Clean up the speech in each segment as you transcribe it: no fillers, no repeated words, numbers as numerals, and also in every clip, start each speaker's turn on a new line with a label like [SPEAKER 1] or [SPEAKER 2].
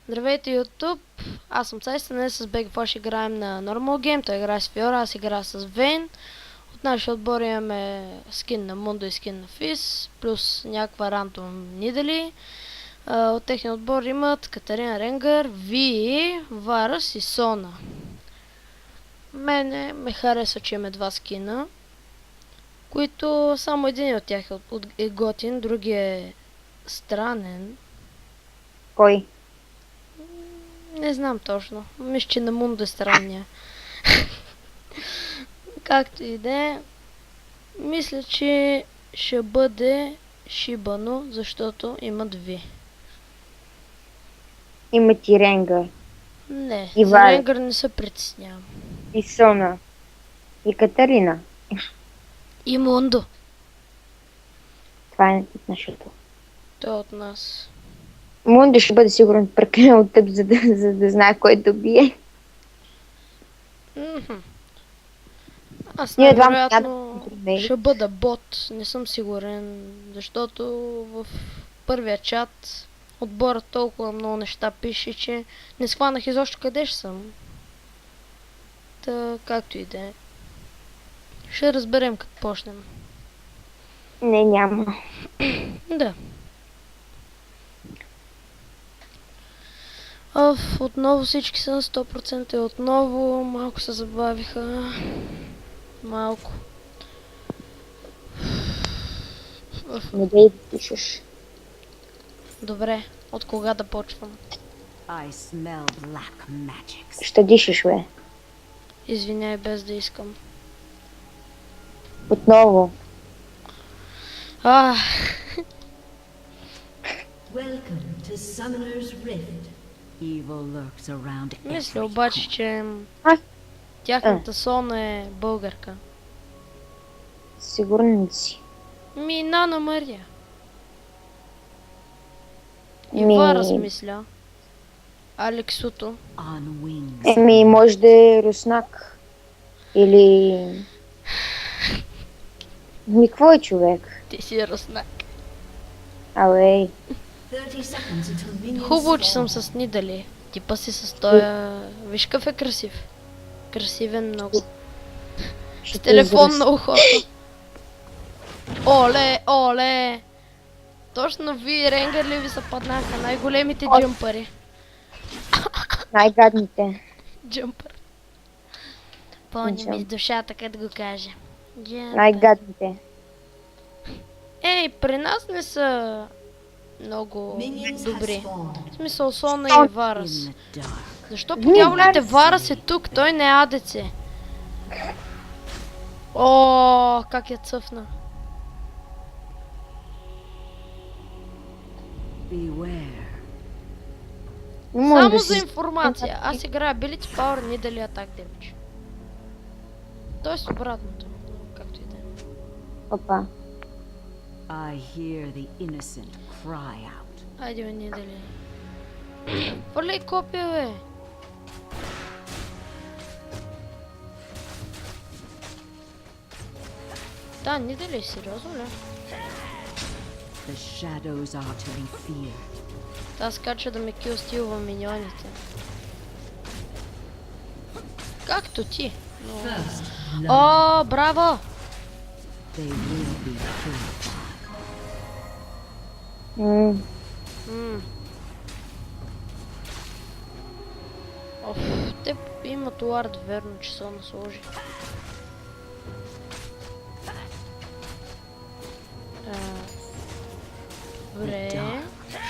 [SPEAKER 1] Здравейте, YouTube! Аз съм Цайста, днес с Бегфо ще играем на Normal Game. Той играе с Фиора, аз играя с Вейн. От нашия отбор имаме скин на Мундо и скин на Физ, плюс някаква рандом Нидали. От техния отбор имат Катарина Ренгър, Ви, Варас и Сона. Мене ме харесва, че имаме два скина, които само един от тях е готин, другия е странен.
[SPEAKER 2] Кой?
[SPEAKER 1] Не знам точно. Мисля, че на Мундо е странния. Както и да е, мисля, че ще бъде Шибано, защото има две.
[SPEAKER 2] Има ти Ренга,
[SPEAKER 1] Не,
[SPEAKER 2] И
[SPEAKER 1] за
[SPEAKER 2] Валя.
[SPEAKER 1] Ренгър не се притеснявам.
[SPEAKER 2] и Сона, и Катарина.
[SPEAKER 1] И Мундо.
[SPEAKER 2] Това е от нашото.
[SPEAKER 1] Той е от нас.
[SPEAKER 2] Мунда ще бъде сигурно прекален от теб, за да знае кой да бие.
[SPEAKER 1] Мгм. Аз
[SPEAKER 2] Ние двамата
[SPEAKER 1] най-вероятно
[SPEAKER 2] нямаме
[SPEAKER 1] ще бъда бот, не съм сигурен, защото в първия чат отборът толкова много неща пише, че не схванах изобщо къде ще съм. Та, както и да е. Ще разберем като почнем.
[SPEAKER 2] Не, няма.
[SPEAKER 1] Да. Отново всички са на 100% и отново малко се забавиха. Малко.
[SPEAKER 2] Не дей да пишеш.
[SPEAKER 1] Добре, от кога да почвам?
[SPEAKER 3] I smell black magics.
[SPEAKER 2] Ще дишаш, бе.
[SPEAKER 1] Извиняй без да искам.
[SPEAKER 2] Отново.
[SPEAKER 1] А,
[SPEAKER 4] Welcome to Summoner's Rift.
[SPEAKER 3] Evil lurks around
[SPEAKER 1] мисля
[SPEAKER 3] every
[SPEAKER 1] обаче, че
[SPEAKER 2] А?
[SPEAKER 1] тяхната Сона е българка.
[SPEAKER 2] Сигурен ли си?
[SPEAKER 1] Нана Мария. И
[SPEAKER 2] Ми-
[SPEAKER 1] Варас мисля. Алексуто.
[SPEAKER 3] on wings.
[SPEAKER 2] Може да е Руснак. Или... Какво е човек?
[SPEAKER 1] Ти си руснак.
[SPEAKER 2] Абе,
[SPEAKER 4] 30 seconds until minions
[SPEAKER 1] Хубаво, че
[SPEAKER 4] spawn.
[SPEAKER 1] съм с Нидали. Типа си с тоя... Виж какъв е красив. Красивен много. С
[SPEAKER 2] ще
[SPEAKER 1] телефон на ухото. Оле, оле! Точно ви, Ренгър ли ви са паднаха? Най-големите джъмпари.
[SPEAKER 2] Най-гадните.
[SPEAKER 1] Джъмпър. Пълни ми с душата, като го кажа. Джъмпър.
[SPEAKER 2] Най-гадните.
[SPEAKER 1] Ей, при нас не са много
[SPEAKER 4] Minions have
[SPEAKER 1] добри.
[SPEAKER 4] spawned.
[SPEAKER 1] В смисъл Сона и Варас.
[SPEAKER 3] In the dark.
[SPEAKER 1] Защо по дяволите Варас е тук? Той не е АДЦ. О, как я цъфна.
[SPEAKER 3] Beware.
[SPEAKER 2] Не може
[SPEAKER 1] Само
[SPEAKER 2] да
[SPEAKER 1] за
[SPEAKER 2] си...
[SPEAKER 1] информация, аз играя Ability Power, не дали атак демидж. Тоест обратното, както и да е.
[SPEAKER 2] Опа.
[SPEAKER 3] I hear the innocent cry out.
[SPEAKER 1] Айде бе, не дали. Върляй копия, бе. Да, не дали, сериозно ли?
[SPEAKER 3] The shadows are to be feared.
[SPEAKER 1] Аз скача да ме килстилва миньоните. Както ти. Но...
[SPEAKER 4] First,
[SPEAKER 1] О, браво!
[SPEAKER 3] They will be killed.
[SPEAKER 2] М,
[SPEAKER 1] М. Оф, те имат уард, верно, че са насложи. Добре.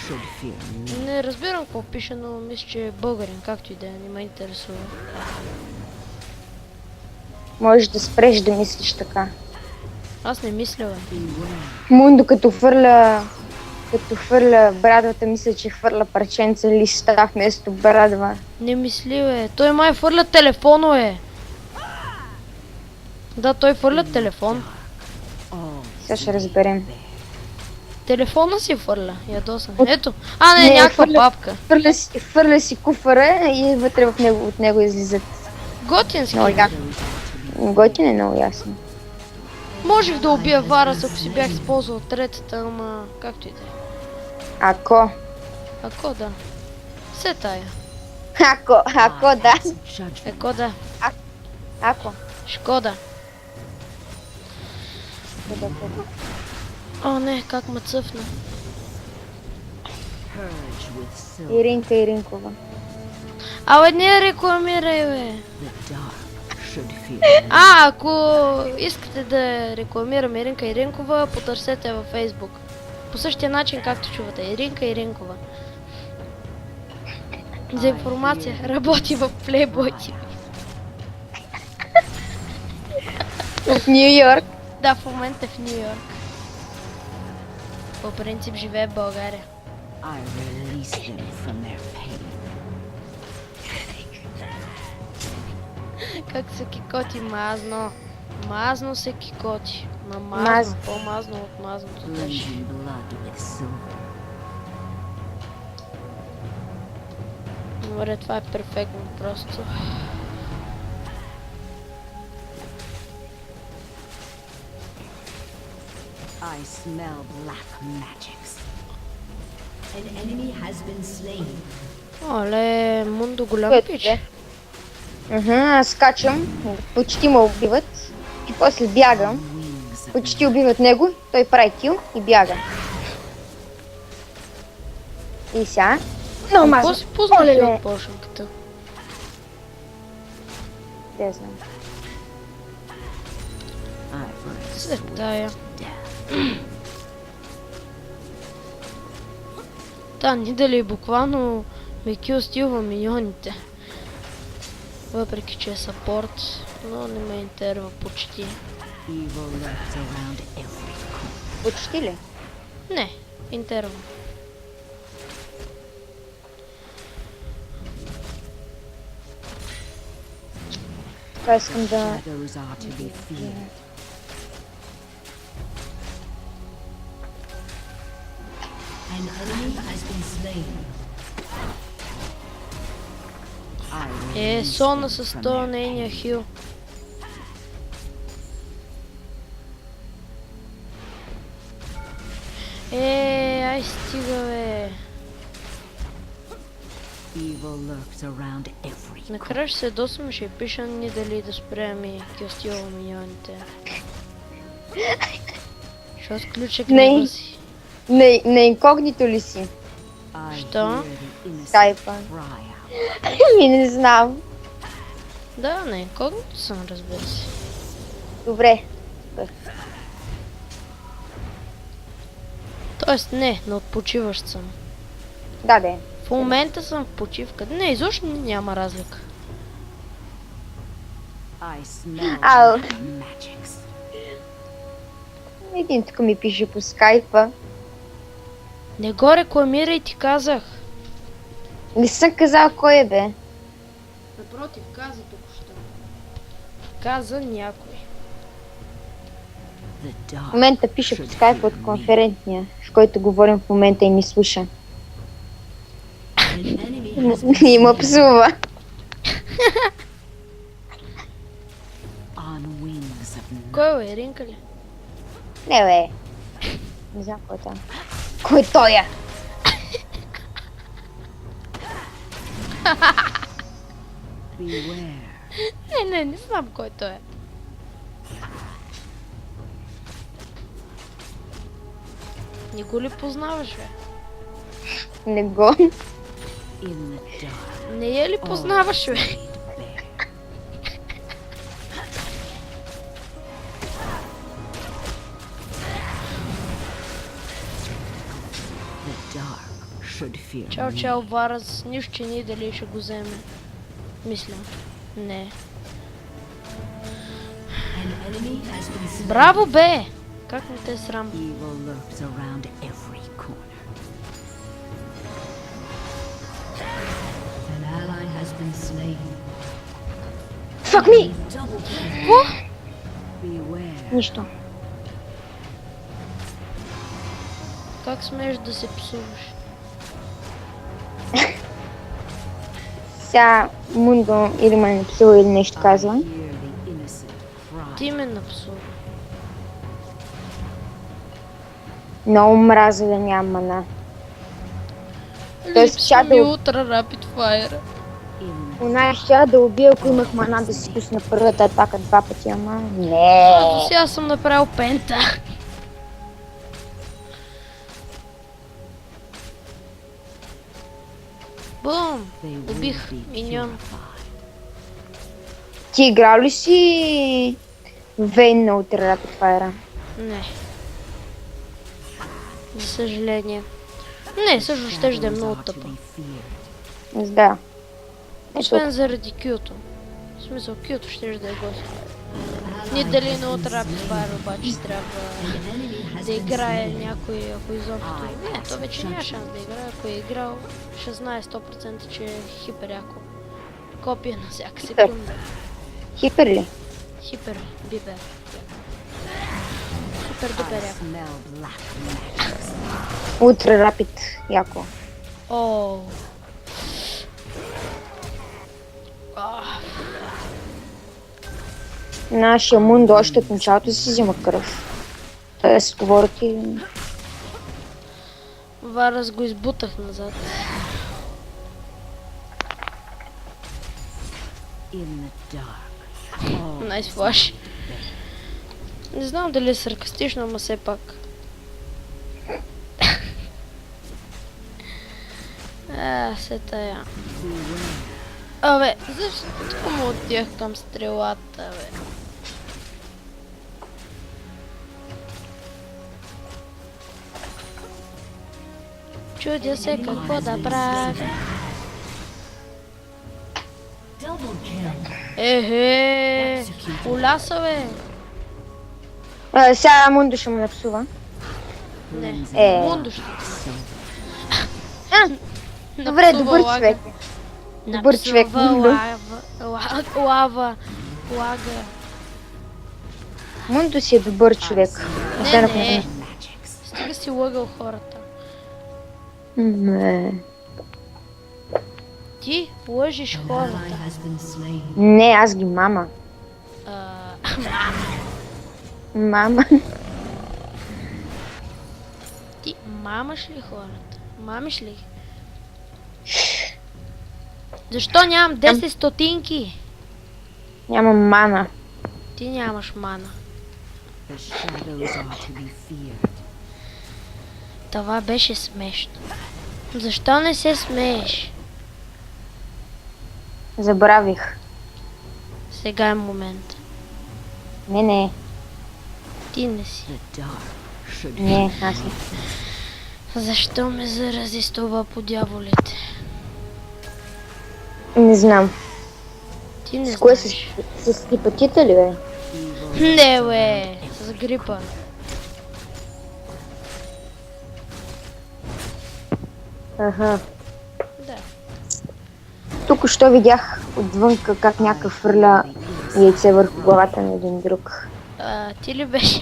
[SPEAKER 3] Should fear me.
[SPEAKER 1] Не разбирам какво пише, но мисля, че е българин, както и да е, не ме интересува.
[SPEAKER 2] Можеш да спреш да мислиш така.
[SPEAKER 1] Аз не мисля, бе.
[SPEAKER 3] Beware.
[SPEAKER 2] Мундо като хвърля брадвата, мисля, че хвърля парченца листа вместо брадва.
[SPEAKER 1] Не мисли, бе. Той май фърля телефонове. Да, той фърля телефон.
[SPEAKER 3] All
[SPEAKER 2] Сега ще разберем.
[SPEAKER 1] Телефона си фърля, ядосан. Ето. А, не, някаква папка.
[SPEAKER 2] Хвърля си куфара и вътре от него излизат.
[SPEAKER 1] Готински.
[SPEAKER 2] Много ясно.
[SPEAKER 3] those are to be
[SPEAKER 2] Готин е много ясно.
[SPEAKER 1] Можех да убия Варас, ако си бях използвал третата, ама както и да е.
[SPEAKER 2] Ако
[SPEAKER 1] Ако да. се е тая?
[SPEAKER 2] Ако да.
[SPEAKER 3] Pass of judgment.
[SPEAKER 1] Еко да.
[SPEAKER 2] Ако.
[SPEAKER 1] Шкода.
[SPEAKER 2] Да.
[SPEAKER 1] О, не, как ме цъфна.
[SPEAKER 3] Purge with silver.
[SPEAKER 2] Иринка Иринкова.
[SPEAKER 1] Абе, не рекламирай, бе.
[SPEAKER 3] The dark should fear.
[SPEAKER 1] Ако искате да рекламираме Иринка Иринкова, потърсете я във Фейсбук. По същия начин, както чувате. Иринка Иринкова. За информация, работи в Playboy.
[SPEAKER 2] В Нью Йорк.
[SPEAKER 1] Да, в момента е в Нью Йорк. По принцип живее в България.
[SPEAKER 3] I release them from their pain.
[SPEAKER 1] Как се кикоти мазно. Мазно се кикоти. Ма
[SPEAKER 2] Мазно.
[SPEAKER 1] мазно, по-мазно от мазното беше.
[SPEAKER 3] Blending blood with silver.
[SPEAKER 1] Добре, това е перфектно просто.
[SPEAKER 3] I smell black magics.
[SPEAKER 4] An enemy has been slain.
[SPEAKER 1] Оле, Мундо голям
[SPEAKER 2] Което
[SPEAKER 1] пич.
[SPEAKER 2] е. Аз скачам, почти ме убиват и после бягам.
[SPEAKER 3] Wings of
[SPEAKER 2] Почти убиват него, той прави кил и бяга. И сега. Много
[SPEAKER 1] Какво
[SPEAKER 2] мазно.
[SPEAKER 1] си пуснах
[SPEAKER 2] Оле,
[SPEAKER 1] от пошенката?
[SPEAKER 2] Не знам.
[SPEAKER 3] I bring
[SPEAKER 1] Се тая.
[SPEAKER 3] death.
[SPEAKER 1] Та, ни дали буквално ме килстилва миньоните. Въпреки че е сапорт, но не ме интерва почти.
[SPEAKER 3] Evil lurks around every corner.
[SPEAKER 2] Почти ли?
[SPEAKER 1] Не, интерва.
[SPEAKER 2] Това искам да...
[SPEAKER 3] Shadows are to be feared.
[SPEAKER 4] An enemy has been slain.
[SPEAKER 3] I
[SPEAKER 1] Е,
[SPEAKER 3] release
[SPEAKER 1] Сона
[SPEAKER 3] them
[SPEAKER 1] с
[SPEAKER 3] from
[SPEAKER 1] то
[SPEAKER 3] their
[SPEAKER 1] нейния
[SPEAKER 3] pain.
[SPEAKER 1] хил. Ай стига, бе.
[SPEAKER 3] Evil lurks around every
[SPEAKER 1] Накрая ще се досвам, ще пиша ни дали да спрем и килстилва миньоните. Ще отключа
[SPEAKER 2] Не.
[SPEAKER 1] гнева си.
[SPEAKER 2] На инкогнито ли си?
[SPEAKER 3] I
[SPEAKER 1] Что?
[SPEAKER 3] hear the innocent
[SPEAKER 2] Тайпа.
[SPEAKER 3] cry out.
[SPEAKER 2] Ми не знам.
[SPEAKER 1] Да, не, инкогнито съм, разбира се.
[SPEAKER 2] Добре.
[SPEAKER 1] Тоест не, но отпочиващ съм.
[SPEAKER 2] Да.
[SPEAKER 1] В момента съм в почивка. Не, изобщо няма разлика.
[SPEAKER 3] I smell
[SPEAKER 2] Ау.
[SPEAKER 3] black magics.
[SPEAKER 2] Един тук ми пише по скайпа.
[SPEAKER 1] Не го рекламирай, ти казах.
[SPEAKER 2] Не съм казал кой е, бе.
[SPEAKER 1] Напротив, каза току-що. Каза някой.
[SPEAKER 3] The
[SPEAKER 2] В
[SPEAKER 3] dark
[SPEAKER 2] момента пише по скайпа от конферентния, в който говорим в момента и ни слуша.
[SPEAKER 4] An enemy has been
[SPEAKER 2] И му псува.
[SPEAKER 3] on wings of night.
[SPEAKER 1] Кой е, Ринка ли?
[SPEAKER 2] Не, бе. Не знам кой е там. Кой е той?
[SPEAKER 3] Beware.
[SPEAKER 1] Не знам кой той е. Не го ли познаваш, бе?
[SPEAKER 2] Не го.
[SPEAKER 3] In the dark.
[SPEAKER 1] Не я ли познаваш, бе?
[SPEAKER 3] laid bare. The dark should fear
[SPEAKER 1] Чао,
[SPEAKER 3] me.
[SPEAKER 1] чао, Вараз. Нищо, че ние дали ще го вземе. Мисля. Не.
[SPEAKER 4] An enemy has been slain.
[SPEAKER 1] Браво, бе! Как не те е срам?
[SPEAKER 3] Evil lurks around every corner.
[SPEAKER 4] An ally has been slain.
[SPEAKER 2] Fuck me!
[SPEAKER 4] Double kill.
[SPEAKER 3] Beware.
[SPEAKER 2] Нищо.
[SPEAKER 1] Как смееш да се псуваш?
[SPEAKER 2] Сега Мундо или ме не псува или нещо
[SPEAKER 3] I
[SPEAKER 2] казва.
[SPEAKER 3] hear the innocent cry.
[SPEAKER 1] Ти ме напсува.
[SPEAKER 2] Много мраза да няма мана. Тоест,
[SPEAKER 1] Липсва
[SPEAKER 2] ща
[SPEAKER 1] ми
[SPEAKER 2] да,
[SPEAKER 1] ултра рапид файр.
[SPEAKER 2] она ще да убия, ако имах мана да си пусна първата атака 2 пъти, ама не.
[SPEAKER 1] Аз до сега съм направил пента. Бум!
[SPEAKER 3] They will
[SPEAKER 1] Убих
[SPEAKER 3] be
[SPEAKER 1] миньон.
[SPEAKER 3] purified.
[SPEAKER 2] Ти играл ли си Вейн на Ultra Rapid Fire?
[SPEAKER 1] Не. За съжаление. Не, също ще да е
[SPEAKER 3] Shadows
[SPEAKER 1] много
[SPEAKER 3] are to
[SPEAKER 1] тъпо.
[SPEAKER 3] be feared.
[SPEAKER 2] Да.
[SPEAKER 1] Освен заради кюто. В смисъл, кюто ще да е готино. Не дали на Ultra Rapid Fire обаче трябва да играе някой, ако изобщо... Не, то вече няма шанс да играе. Ако е играл, ще знае 100% че е хипер яко. Копия на всяка секунда.
[SPEAKER 2] Хипер ли?
[SPEAKER 1] Хипер, бибер. Супер дупер
[SPEAKER 3] I
[SPEAKER 1] яко.
[SPEAKER 3] smell black magic.
[SPEAKER 2] Ultra Rapid, яко.
[SPEAKER 1] О. Ах,
[SPEAKER 2] Нашия Мундо още от началото си взима кръв. Тоест, говорки...
[SPEAKER 1] Варас го избутах назад.
[SPEAKER 3] In the dark. All
[SPEAKER 1] Найс флаш. Не знам дали е саркастично, ама все пак. Се тая. Абе, защо му отивах към стрелата, бе? Чудя се какво да правя.
[SPEAKER 4] Double kill.
[SPEAKER 1] Ехе, уляса, бе.
[SPEAKER 2] Сега Мундо ще му напсува.
[SPEAKER 1] Не,
[SPEAKER 2] Е.
[SPEAKER 1] Мундо ще.
[SPEAKER 2] Добре, добър човек. Добър човек, Мундо.
[SPEAKER 1] Лава, лага.
[SPEAKER 2] Мундо си е добър човек. Освен ако
[SPEAKER 1] Не,
[SPEAKER 2] не.
[SPEAKER 1] стига си лъгал хората.
[SPEAKER 2] Не.
[SPEAKER 1] Ти лъжиш
[SPEAKER 4] An
[SPEAKER 1] хората.
[SPEAKER 4] ally has been slain.
[SPEAKER 2] Не, аз ги мама. Мама.
[SPEAKER 1] Ти мамаш ли хората? Мамиш ли? Защо нямам 10 стотинки?
[SPEAKER 2] Нямам мана.
[SPEAKER 1] Ти нямаш мана.
[SPEAKER 3] the shadows are to be feared.
[SPEAKER 1] Това беше смешно. Защо не се смееш?
[SPEAKER 2] Забравих.
[SPEAKER 1] Сега е момент.
[SPEAKER 2] Не.
[SPEAKER 1] Ти не си.
[SPEAKER 3] The dark should
[SPEAKER 2] Не, аз не.
[SPEAKER 1] Защо ме зарази с това по дяволите?
[SPEAKER 2] Не знам.
[SPEAKER 1] Ти не
[SPEAKER 2] С кое
[SPEAKER 1] знаеш.
[SPEAKER 2] с хепатита ли, бе?
[SPEAKER 1] Не, бе, с грипа.
[SPEAKER 2] Аха.
[SPEAKER 1] Да.
[SPEAKER 2] Тук що видях отвънка как някакъв фърля яйце върху главата на един друг.
[SPEAKER 1] Ти ли беше?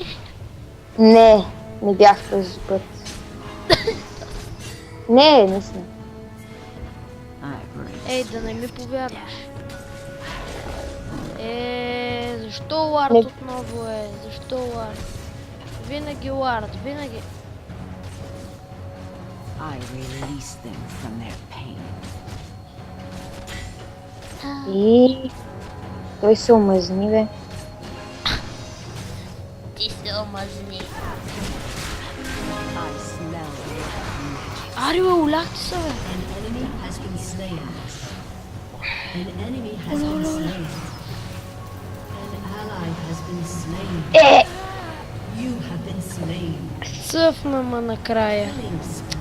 [SPEAKER 2] Не бях този път. Не, наистина.
[SPEAKER 3] I
[SPEAKER 1] Ей, да не ми повярваш. Защо Лард
[SPEAKER 2] Не.
[SPEAKER 1] отново е? Защо Лард? Винаги Лард, винаги.
[SPEAKER 3] I release them from their pain.
[SPEAKER 2] И той се омъзни, бе.
[SPEAKER 1] Ти се омазни.
[SPEAKER 3] I smell black magic.
[SPEAKER 1] Ари, бе, улях ти се, бе.
[SPEAKER 4] An enemy has been slain. An enemy has been slain. An ally has been slain.
[SPEAKER 2] Е!
[SPEAKER 4] You have been slain.
[SPEAKER 1] Цъфна ма накрая.
[SPEAKER 4] Killing spree.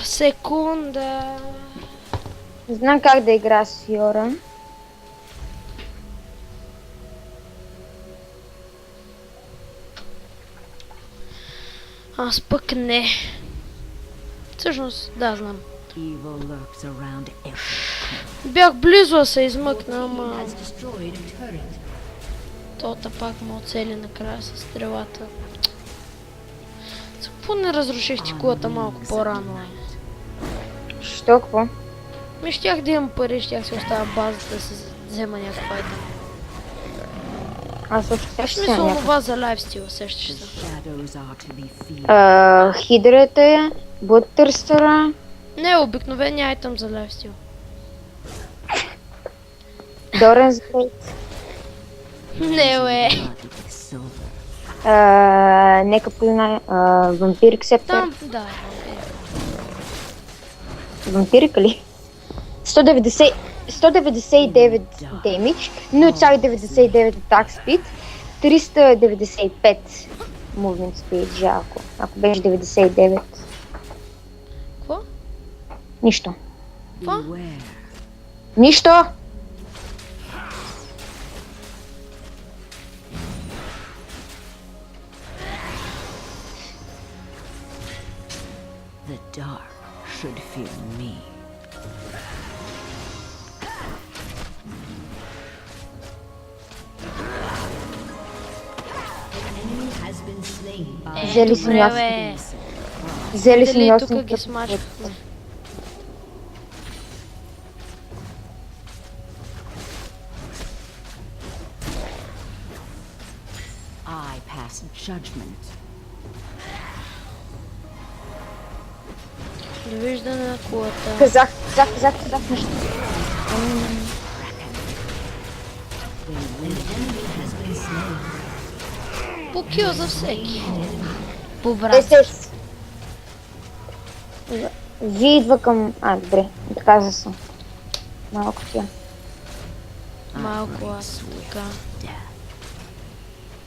[SPEAKER 1] Секунда.
[SPEAKER 2] Не знам как да игра с Фиора.
[SPEAKER 1] Аз пък не. Всъщност, да, знам.
[SPEAKER 3] Evil lurks around every
[SPEAKER 1] Бях близо да се измъкна,
[SPEAKER 4] Team
[SPEAKER 1] ама
[SPEAKER 4] has destroyed a turret.
[SPEAKER 1] тота пак му оцели накрая с стрелата. За какво не разруших ти кулата малко по-рано?
[SPEAKER 2] Що, какво?
[SPEAKER 1] Ми щях да имам пари, щях си оставя базата да се взема някаква айтем.
[SPEAKER 2] Аз още
[SPEAKER 1] В
[SPEAKER 2] ще
[SPEAKER 1] смисъл
[SPEAKER 2] някакъв.
[SPEAKER 1] това за лайфстил, сещаш
[SPEAKER 3] The
[SPEAKER 1] се.
[SPEAKER 3] shadows are to be feared.
[SPEAKER 2] Хидрата е. Бутърстъра.
[SPEAKER 1] Не, обикновения айтъм за лайфстил.
[SPEAKER 2] Доренс Блейд.
[SPEAKER 1] Не, бе.
[SPEAKER 3] Blood with silver.
[SPEAKER 2] Нека позная. Вампирик Септър.
[SPEAKER 1] Там, да.
[SPEAKER 2] Вампирика ли? 199 демидж, 0,99 атак спид, 395 movement speed, жалко. Ако беше 99.
[SPEAKER 1] Какво?
[SPEAKER 2] Нищо.
[SPEAKER 3] Beware.
[SPEAKER 2] Нищо!
[SPEAKER 3] The dark should fear me.
[SPEAKER 4] Enemy has been slain.
[SPEAKER 2] Взели си
[SPEAKER 1] Добре,
[SPEAKER 2] място.
[SPEAKER 1] бе.
[SPEAKER 2] Взели си
[SPEAKER 1] Дали
[SPEAKER 2] място.
[SPEAKER 1] тук ги смачвахме.
[SPEAKER 3] I pass judgment.
[SPEAKER 1] Довиждане на кулата.
[SPEAKER 2] Казах нещо.
[SPEAKER 1] По кил за всеки. По
[SPEAKER 2] Е,
[SPEAKER 1] брат.
[SPEAKER 2] се. Ви идва към... добре. Отказа се. Малко тя.
[SPEAKER 1] Малко аз така.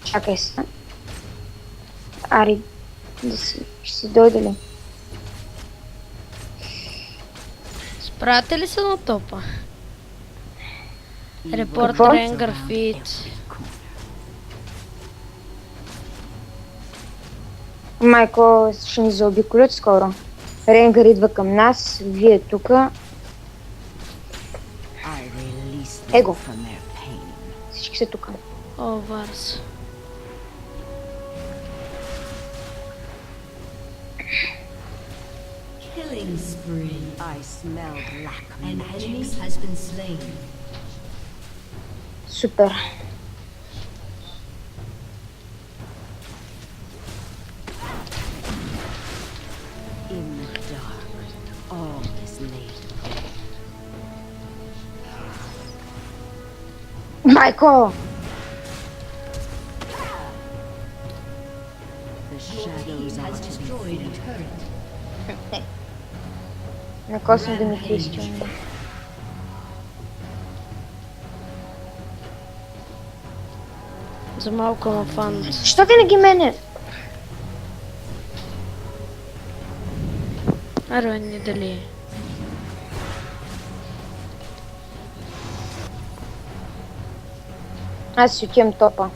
[SPEAKER 2] Чакай се. Ари, ще си дойде ли?
[SPEAKER 1] Справяте ли се на топа? Репорт
[SPEAKER 2] Какво?
[SPEAKER 1] Ренгър Фит.
[SPEAKER 2] Майко, ще ни заобиколят скоро. Ренгър идва към нас, вие тука.
[SPEAKER 3] I release them
[SPEAKER 2] Его.
[SPEAKER 3] from their pain.
[SPEAKER 2] Всички са тука.
[SPEAKER 1] О, Варс.
[SPEAKER 4] Killing spree.
[SPEAKER 3] I smell black
[SPEAKER 4] An
[SPEAKER 3] magic.
[SPEAKER 4] enemy has been slain.
[SPEAKER 2] Супер.
[SPEAKER 3] In the dark, all is laid bare.
[SPEAKER 2] Майко!
[SPEAKER 3] The shadows
[SPEAKER 4] He
[SPEAKER 3] are
[SPEAKER 4] has
[SPEAKER 3] to be
[SPEAKER 4] destroyed a
[SPEAKER 3] feared.
[SPEAKER 4] turret.
[SPEAKER 2] Накосвам да ми крещи.
[SPEAKER 1] За малко на фан.
[SPEAKER 2] Що винаги мене?
[SPEAKER 1] Аре, не дали.
[SPEAKER 2] Аз си отивам топа.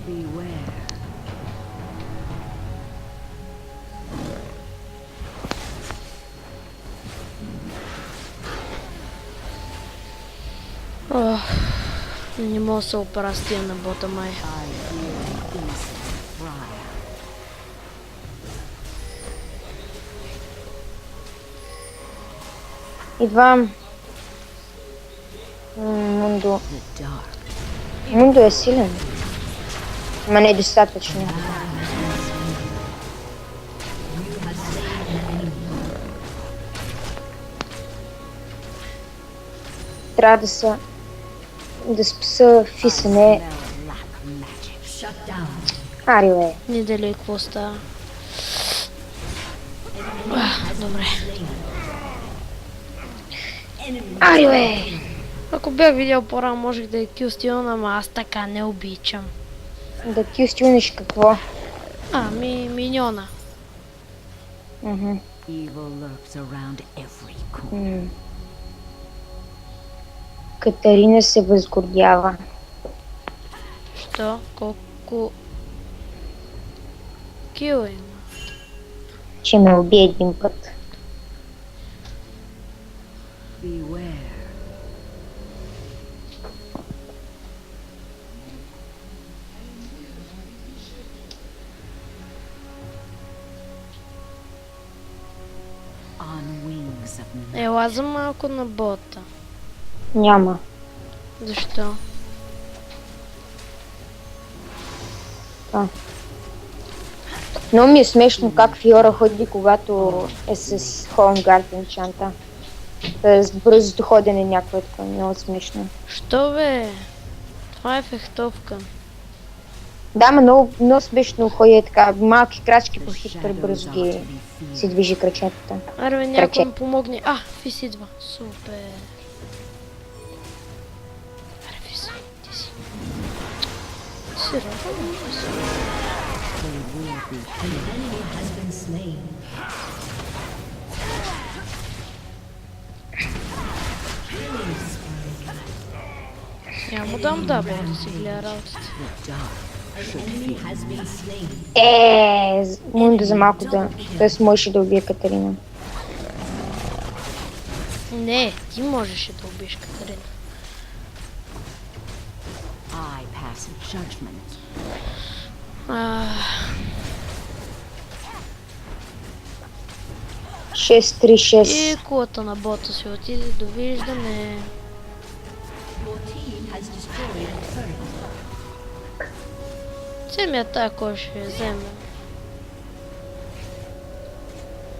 [SPEAKER 3] Beware.
[SPEAKER 1] Ох, не мога да се опера с тия на бота май.
[SPEAKER 3] I hear the innocent cry.
[SPEAKER 2] Идвам. Мундо.
[SPEAKER 3] The dark.
[SPEAKER 2] Мундо е силен. Ма не е достатъчно.
[SPEAKER 4] You have slain an enemy.
[SPEAKER 2] Трябва да спаса фисане.
[SPEAKER 3] Smell black magic.
[SPEAKER 4] Shut down.
[SPEAKER 2] Ари, бе.
[SPEAKER 1] Не дали какво става. Добре.
[SPEAKER 2] Ари, бе.
[SPEAKER 1] Ако бях видял по-рано, можех да е кил стилна, ама аз така не обичам.
[SPEAKER 2] Да ти устилнеш какво?
[SPEAKER 1] Миньона.
[SPEAKER 2] Мгм.
[SPEAKER 3] Evil lurks around every corner.
[SPEAKER 2] М. Катарина се възгордява.
[SPEAKER 1] Що? Колко... Кил има?
[SPEAKER 2] Че ме уби един път.
[SPEAKER 3] Beware. On wings of night.
[SPEAKER 1] Ела за малко на бота.
[SPEAKER 2] Няма.
[SPEAKER 1] Защо?
[SPEAKER 2] това. Но ми е смешно как Фиора ходи, когато е с Хоумгард енчанта. С бързото ходене някакво е такова, много смешно.
[SPEAKER 1] Що бе? Това е фехтовка.
[SPEAKER 2] Да, ма много смешно ходи така, малки крачки по
[SPEAKER 3] The
[SPEAKER 2] хитър
[SPEAKER 3] shadows
[SPEAKER 2] бързо
[SPEAKER 3] are
[SPEAKER 2] ги
[SPEAKER 3] to be
[SPEAKER 2] си
[SPEAKER 3] feared.
[SPEAKER 2] движи крачетата.
[SPEAKER 1] Аре бе, някой ми помогне. Фис идва. Супер. Аре, Фис, ти си. Сериозно ли, Фис?
[SPEAKER 3] They will be
[SPEAKER 4] An enemy has been slain. Killing spree.
[SPEAKER 1] Няма му дам дабл да си гледа работата.
[SPEAKER 3] the dark.
[SPEAKER 4] An enemy has been slain.
[SPEAKER 2] Мунда за малко да... Тоест можеше да убие Катерина.
[SPEAKER 1] Не, ти можеше да убиеш Катерина.
[SPEAKER 3] I pass judgment.
[SPEAKER 1] А,
[SPEAKER 2] 6-3-6.
[SPEAKER 1] И кулата на бота си отиде. Довиждане.
[SPEAKER 4] Your team has destroyed a turret.
[SPEAKER 1] Вземи тая, кой ще я вземе.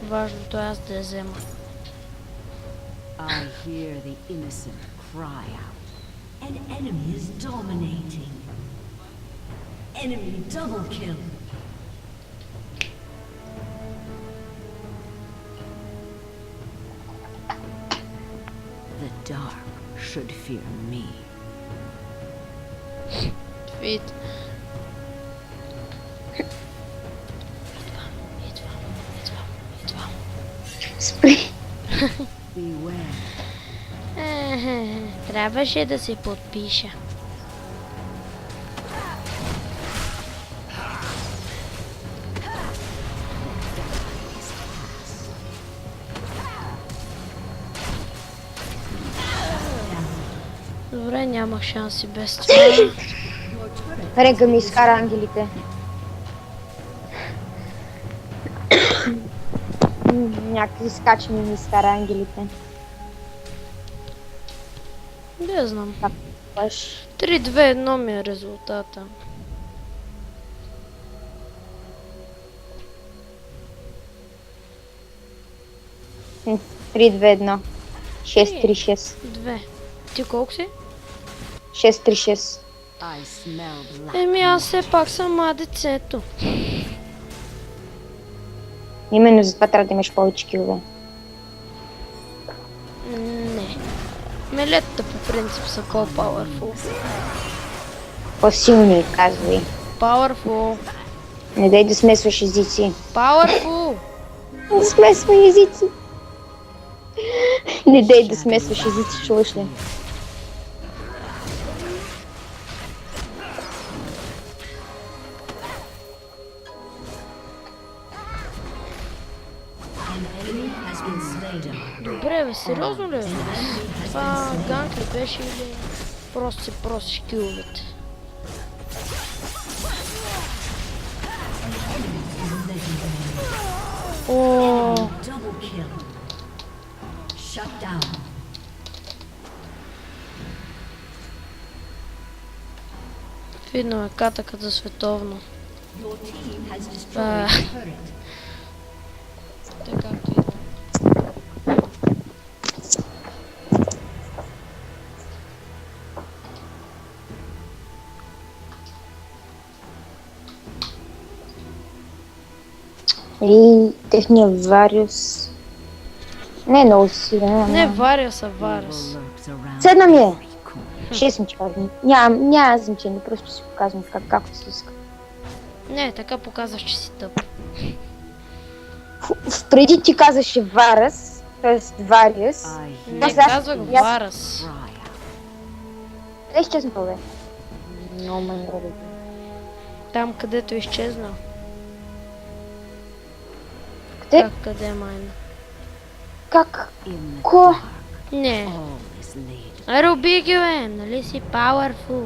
[SPEAKER 1] Важното е аз да я взема.
[SPEAKER 3] I hear the innocent cry out.
[SPEAKER 4] An enemy is dominating. Enemy double kill.
[SPEAKER 3] The dark should fear me.
[SPEAKER 1] Вид. Идвам.
[SPEAKER 2] Спри.
[SPEAKER 3] Beware.
[SPEAKER 1] Трябваше да се подпиша. Добре, нямах шанси без това.
[SPEAKER 2] Рега ми изкара ангелите. Някакви скачани ми изкара ангелите.
[SPEAKER 1] Не знам.
[SPEAKER 2] Баш.
[SPEAKER 1] 3-2-1 ми е резултата.
[SPEAKER 2] Хм, 3-2-1. 6-3-6.
[SPEAKER 1] 2. Ти колко си?
[SPEAKER 2] 6-3-6.
[SPEAKER 3] I smell black.
[SPEAKER 1] Еми аз все пак съм децето.
[SPEAKER 2] Именно затова трябва да имаш повече килове.
[SPEAKER 1] Не. Мелетата по принцип са по-powerful.
[SPEAKER 2] По-силни, казвай.
[SPEAKER 1] Powerful.
[SPEAKER 2] Не дай да смесваш езици.
[SPEAKER 1] Powerful.
[SPEAKER 2] Не смесвай езици. Не дай да смесваш езици, чуваш ли?
[SPEAKER 4] An enemy has been slain.
[SPEAKER 1] Добре бе, сериозно ли? Това ганг ли беше или просто си просиш киловете? О,
[SPEAKER 4] Double kill. Shut down.
[SPEAKER 1] видно е катъкът за световно.
[SPEAKER 4] Your team has destroyed a turret.
[SPEAKER 1] Така както и да.
[SPEAKER 2] И техния Вариус. Не е много силен.
[SPEAKER 1] Не,
[SPEAKER 2] ама-
[SPEAKER 1] Вариус, а
[SPEAKER 3] Evil
[SPEAKER 1] Варус.
[SPEAKER 3] lurks around
[SPEAKER 2] Седна ми е.
[SPEAKER 3] every corner.
[SPEAKER 2] 6 ми казвам. Няма значение, просто си показвам както си иска.
[SPEAKER 1] Не, така показваш, че си тъп.
[SPEAKER 2] Преди ти казваше Варас, т.е. Вариус.
[SPEAKER 3] I
[SPEAKER 1] Не,
[SPEAKER 3] hear
[SPEAKER 2] Аз- аз-
[SPEAKER 1] казвах
[SPEAKER 2] аз-
[SPEAKER 1] Варус.
[SPEAKER 3] cry out.
[SPEAKER 2] Къде изчезна това, бе? Много ме нрави.
[SPEAKER 1] Там, където е изчезнал.
[SPEAKER 2] Къде?
[SPEAKER 1] Как, къде майна?
[SPEAKER 2] Как?
[SPEAKER 3] In the
[SPEAKER 2] Ко?
[SPEAKER 3] dark,
[SPEAKER 1] Не.
[SPEAKER 3] all is laid.
[SPEAKER 1] Аре, убий ги, бе! Нали си powerful?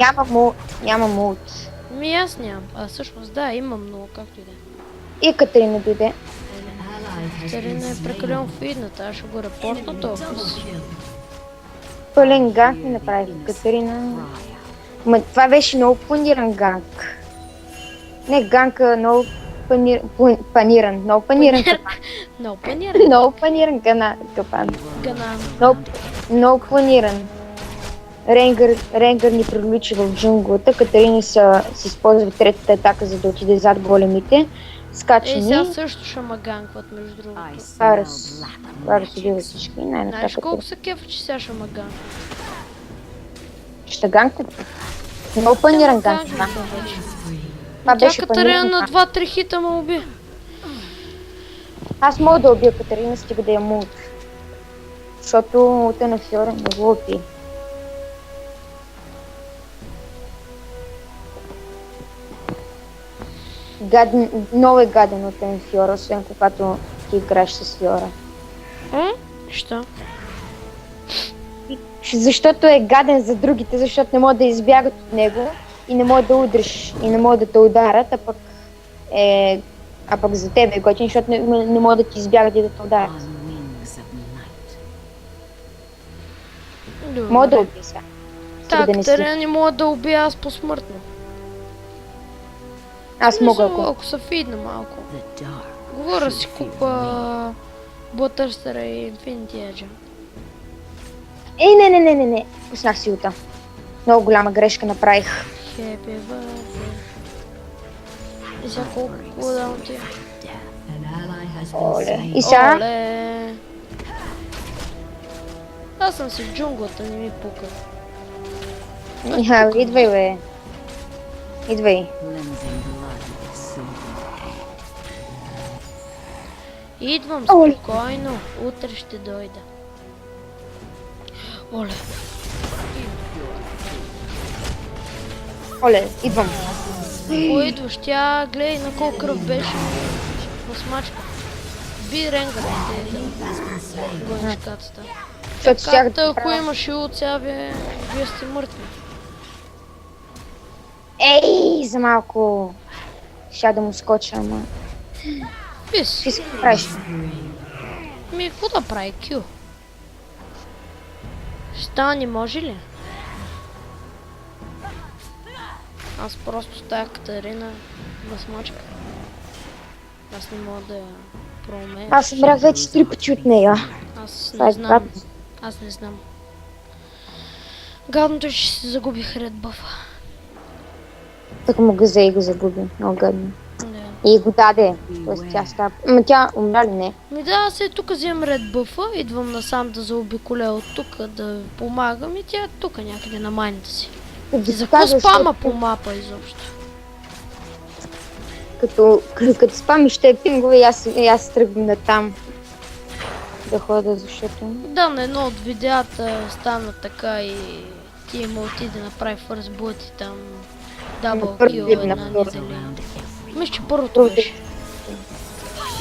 [SPEAKER 2] Няма мулт.
[SPEAKER 1] Ми аз нямам. А всъщност да, имам много, както и да е.
[SPEAKER 2] И Катерина дойде.
[SPEAKER 4] An ally has been
[SPEAKER 1] Терена е
[SPEAKER 4] slain.
[SPEAKER 1] прекалено фидната, аз ще го репортна
[SPEAKER 4] Enemy
[SPEAKER 1] толкова.
[SPEAKER 4] double kill.
[SPEAKER 2] Пълен ганг ми
[SPEAKER 3] Hear the
[SPEAKER 2] направи
[SPEAKER 3] innocent
[SPEAKER 2] Катерина.
[SPEAKER 3] cry out.
[SPEAKER 2] Ма това беше много планиран ганг. Не, ганка, много паниран. Много паниран капан.
[SPEAKER 1] No, паниран.
[SPEAKER 2] Много паниран капан.
[SPEAKER 1] Ганан.
[SPEAKER 2] Много планиран. Ренгър ни привлича в джунглата. Катарина се използва третата атака, за да отиде зад големите. Скача
[SPEAKER 1] Ей, сега
[SPEAKER 2] ни.
[SPEAKER 1] също ще ма ганкват, между другото.
[SPEAKER 3] I smell
[SPEAKER 2] Парас.
[SPEAKER 3] black
[SPEAKER 2] Парас убива всички.
[SPEAKER 1] Знаеш
[SPEAKER 2] Най-нататък.
[SPEAKER 1] колко са кефа, че сега ще ма ганкват?
[SPEAKER 2] Ще ганкат. Много планиран ганк. Това
[SPEAKER 1] Тя
[SPEAKER 2] беше
[SPEAKER 1] Катарина
[SPEAKER 2] планиран.
[SPEAKER 1] на 2-3 хита ме уби.
[SPEAKER 2] Аз мога да убия Катарина, стига да я мулт. Защото мулта на Фьора не го опи. Много е гаден от ten Фьора, освен когато ти играеш с Фьора.
[SPEAKER 1] Що?
[SPEAKER 2] Защото е гаден за другите, защото не могат да избягат от него и не могат да удриш и не могат да те ударят, а пък за тебе е готин, защото не могат да ти избягат и да те ударят.
[SPEAKER 3] on wings of night.
[SPEAKER 1] Добре.
[SPEAKER 2] Мога да убия сега. Стига
[SPEAKER 1] Так,
[SPEAKER 2] да не си.
[SPEAKER 1] Катарина не мога да убия аз посмъртно.
[SPEAKER 2] Аз мога,
[SPEAKER 1] Мисля,
[SPEAKER 2] ако...
[SPEAKER 1] ако се фидна малко.
[SPEAKER 3] The dark.
[SPEAKER 1] Говоря си купа Блътърстъра и Infinity Edge.
[SPEAKER 2] Ей, не. Пуснах си ута. Много голяма грешка направих.
[SPEAKER 1] Happy birthday. И сега колко кулдаун ти е?
[SPEAKER 4] An ally has been
[SPEAKER 2] Оле.
[SPEAKER 4] slain.
[SPEAKER 2] И сега?
[SPEAKER 1] Оле. Аз съм си в джунглата, не ми пука.
[SPEAKER 2] Идвай, бе. Идвай.
[SPEAKER 3] Cleansing blood with silver.
[SPEAKER 1] Идвам
[SPEAKER 2] Оле.
[SPEAKER 1] спокойно, утре ще дойда. Оле,
[SPEAKER 2] Оле, идвам.
[SPEAKER 1] кой идваш? Тя гледай на колко кръв беше. На смачка. Би ренгарите да гониш кацата.
[SPEAKER 2] Защото щях
[SPEAKER 1] Както
[SPEAKER 2] да
[SPEAKER 1] ако
[SPEAKER 2] правя...
[SPEAKER 1] имаш от сега, вие сте мъртви.
[SPEAKER 2] Ей, за малко. Щях да му скоча, ама...
[SPEAKER 1] Пис.
[SPEAKER 2] Ти си правиш.
[SPEAKER 1] Ми, какво да прави? Кю. Стани, може ли? Аз просто с тая Катарина да смачка. Аз не мога да я проумея.
[SPEAKER 2] Аз умрях вече 3 пъти от нея.
[SPEAKER 1] Аз
[SPEAKER 2] Това
[SPEAKER 1] не
[SPEAKER 2] е
[SPEAKER 1] знам.
[SPEAKER 2] гадно.
[SPEAKER 1] Аз не знам. Гадното, че си загубих ред бъфа.
[SPEAKER 2] Така му газа и го загуби. Много гадно.
[SPEAKER 1] Да.
[SPEAKER 2] И го даде. Тоест тя става... Ама тя умря ли не?
[SPEAKER 1] Ми да, аз тук вземам ред бъфа, идвам насам да заобиколя от тук, да ви помагам и тя е тук някъде на майната си.
[SPEAKER 2] Като
[SPEAKER 1] И за какво
[SPEAKER 2] казваш,
[SPEAKER 1] спама по мапа изобщо?
[SPEAKER 2] Като спамиш ще пингове и аз тръгвам на там. Да хода, защото...
[SPEAKER 1] Да, на едно от видеята стана така и ти има отиде направи фърст бут и там дабл
[SPEAKER 2] първи
[SPEAKER 1] кил
[SPEAKER 2] вид на
[SPEAKER 1] една
[SPEAKER 2] второ.
[SPEAKER 1] неделя. Мисля, че първото
[SPEAKER 2] Първото.
[SPEAKER 1] беше.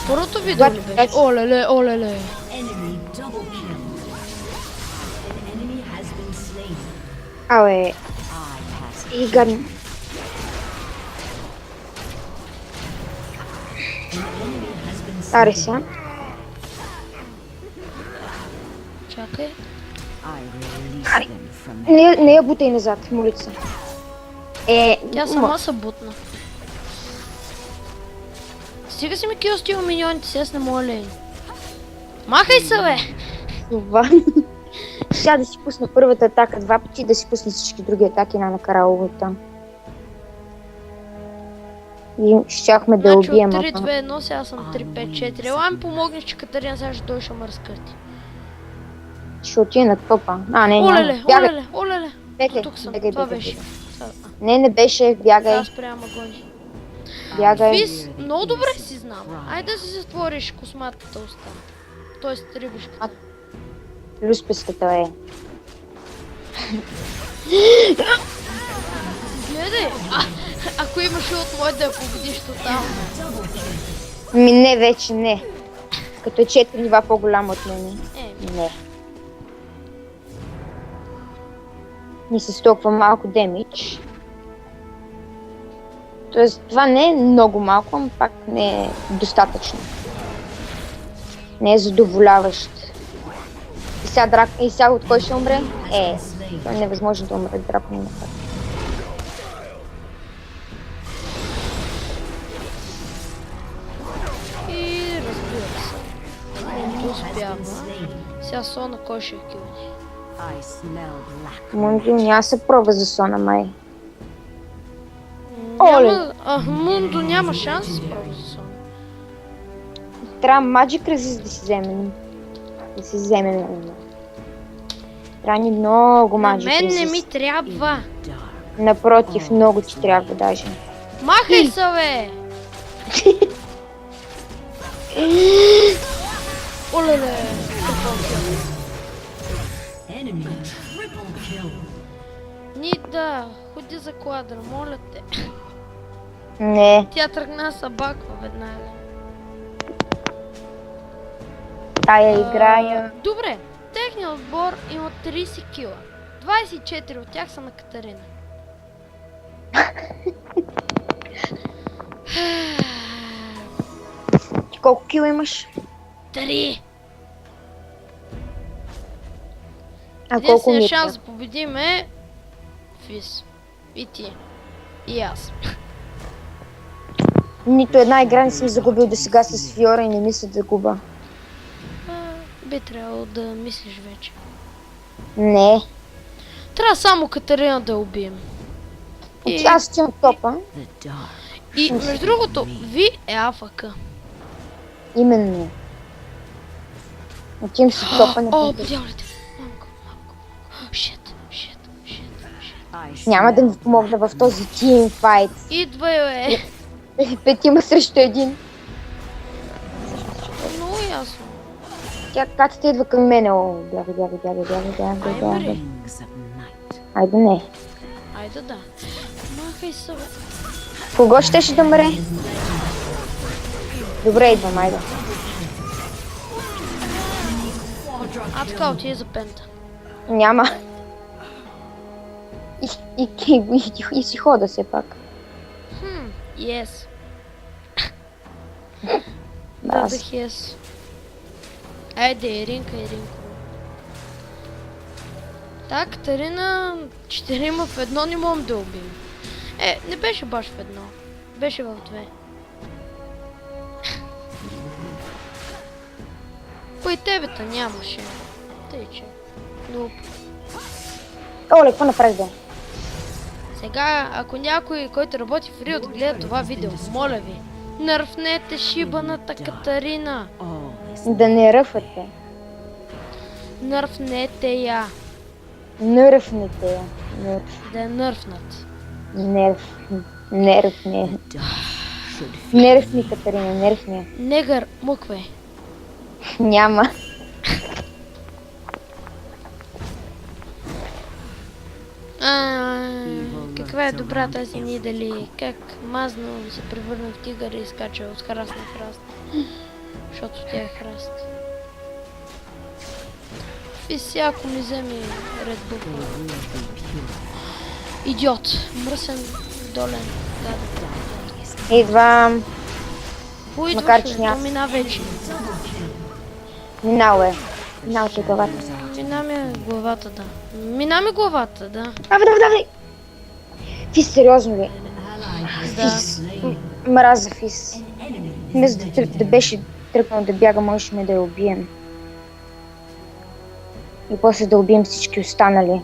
[SPEAKER 1] Първото видео ли беше? Олеле, олеле.
[SPEAKER 4] Enemy double kill. An enemy has been slain.
[SPEAKER 2] Абе, и гадно. Аре сега.
[SPEAKER 1] Чакай.
[SPEAKER 3] I release them from
[SPEAKER 2] Не я бутай назад, моля се.
[SPEAKER 1] Тя сама се бутна. Стига си ми кил с тия миньоните, сега не мога лейн. Махай се, бе!
[SPEAKER 2] Това. Сега да си пусна първата атака 2 пъти, да си пусна всички други атаки на накараловата. И щяхме да
[SPEAKER 1] Значи от
[SPEAKER 2] убием.
[SPEAKER 1] 3-2-1, сега съм 3-5-4. Ела ми помогнеш, че Катерина сега ще дойде, ще ме разкърти.
[SPEAKER 2] Ще отида на топа. Не,
[SPEAKER 1] Олеле,
[SPEAKER 2] няма. Бягай,
[SPEAKER 1] олеле, олеле.
[SPEAKER 2] бягай,
[SPEAKER 1] Тук съм,
[SPEAKER 2] бягай,
[SPEAKER 1] това
[SPEAKER 2] бягай,
[SPEAKER 1] беше.
[SPEAKER 2] бягай.
[SPEAKER 1] Сега,
[SPEAKER 2] Не беше, бягай,
[SPEAKER 1] Аз спрямо гони.
[SPEAKER 2] бягай.
[SPEAKER 1] Фис, много добре си знам. Айде да си затвориш косматата уста. Тоест рибушката.
[SPEAKER 2] Люспеската е.
[SPEAKER 1] Гледай, ако имаш от мой да я победиш тотално.
[SPEAKER 2] Не, вече не. Като е 4 нива по-голямо от мене. Не. И с толкова малко демидж. Тоест, това не е много малко, но пак не е достатъчно. Не е задоволяващ. И сега от кой ще умре? Това е невъзможно да умре дракон.
[SPEAKER 1] успява. Сега Сона кой ще килни?
[SPEAKER 3] I smell black.
[SPEAKER 2] Мунду няма се пробва за Сона май.
[SPEAKER 1] Няма... Мундо няма шанс да се прави за Сона.
[SPEAKER 2] Трябва Magic Resist да си вземем. Да си вземем. Трябва ни много
[SPEAKER 1] На
[SPEAKER 2] Magic
[SPEAKER 1] мен не ми
[SPEAKER 2] Resist.
[SPEAKER 1] трябва.
[SPEAKER 3] Dark.
[SPEAKER 2] Напротив, много ти трябва даже.
[SPEAKER 1] Махай се, бе! Олеле!
[SPEAKER 4] Enemy triple kill.
[SPEAKER 1] Нида, ходи за квадра, моля те.
[SPEAKER 2] Не,
[SPEAKER 1] Тя тръгна са баква веднага.
[SPEAKER 2] тая играя.
[SPEAKER 1] Добре, техният отбор има 30 кила. 24 от тях са на Катарина.
[SPEAKER 2] Ти колко кила имаш?
[SPEAKER 1] 3!
[SPEAKER 2] А колко ми
[SPEAKER 1] Единственият
[SPEAKER 2] е?
[SPEAKER 1] шанс да победим е Фис. И ти. И аз.
[SPEAKER 2] Нито една игра не съм загубил до сега с Фиора и не мисля да губа.
[SPEAKER 1] Би трябвало да мислиш вече.
[SPEAKER 2] Не.
[SPEAKER 1] Трябва само Катарина да я убием.
[SPEAKER 2] Аз отивам в топа.
[SPEAKER 3] The dark.
[SPEAKER 1] И между другото, Ви е АФК.
[SPEAKER 2] Именно. Отивам си в топа.
[SPEAKER 1] О,
[SPEAKER 2] Не
[SPEAKER 1] подявалите. Мамко. Шит.
[SPEAKER 3] I
[SPEAKER 2] Няма да
[SPEAKER 3] smell
[SPEAKER 2] ми помогна в този тимфайт.
[SPEAKER 1] Идва е.
[SPEAKER 2] Петима срещу един.
[SPEAKER 1] Много ясно.
[SPEAKER 2] Тя катата идва към мене. О, бяга.
[SPEAKER 3] rings of night.
[SPEAKER 2] Айде не.
[SPEAKER 1] Айде да. Махай се, бе.
[SPEAKER 2] Кого щеше да мре? Добре, идвам, айде.
[SPEAKER 1] А така отиде за пента.
[SPEAKER 2] Няма. И си хода все пак.
[SPEAKER 1] Yes.
[SPEAKER 2] Да,
[SPEAKER 1] Дадах yes. Айде, Иринка. Так, Катарина, 4 в едно не можем да убием. Не беше баш в едно. Беше в 2. По и тебета нямаше. Тъй, че. Но
[SPEAKER 2] Оле, какво направи бе?
[SPEAKER 1] сега, ако някой, който работи в Riot, гледа това видео, моля ви, нърфнете шибаната Катарина.
[SPEAKER 3] Always
[SPEAKER 2] Да не ръфате.
[SPEAKER 1] Нърфнете я.
[SPEAKER 2] Нърфнете я. Нърф.
[SPEAKER 1] Да я нърфнат.
[SPEAKER 2] Нерв. Нерв не.
[SPEAKER 3] the dark should
[SPEAKER 2] Нерв ми, Катарина, нерв ми.
[SPEAKER 1] Негър, мукве.
[SPEAKER 2] Няма.
[SPEAKER 1] Каква е добра тази Нидали? Как мазно се превърна в тигър и изкача от храст на храст. Защото тя е храст. И всяко ми вземе Red Bull.
[SPEAKER 3] be pure.
[SPEAKER 1] Идиот. Мръсен, долен. Гадът.
[SPEAKER 2] Идвам. Макар, че
[SPEAKER 1] Уидваш,
[SPEAKER 2] няма.
[SPEAKER 1] то мина вече.
[SPEAKER 2] Минал е. Минал ти главата.
[SPEAKER 1] Мина ми главата, да. Мина ми главата, да.
[SPEAKER 2] Давай. Фис, сериозно ли?
[SPEAKER 1] Да.
[SPEAKER 2] Фис. Мраза Фис. Вместо да беше тръгнал да бяга, можеше ме да я убием. И после да убием всички останали.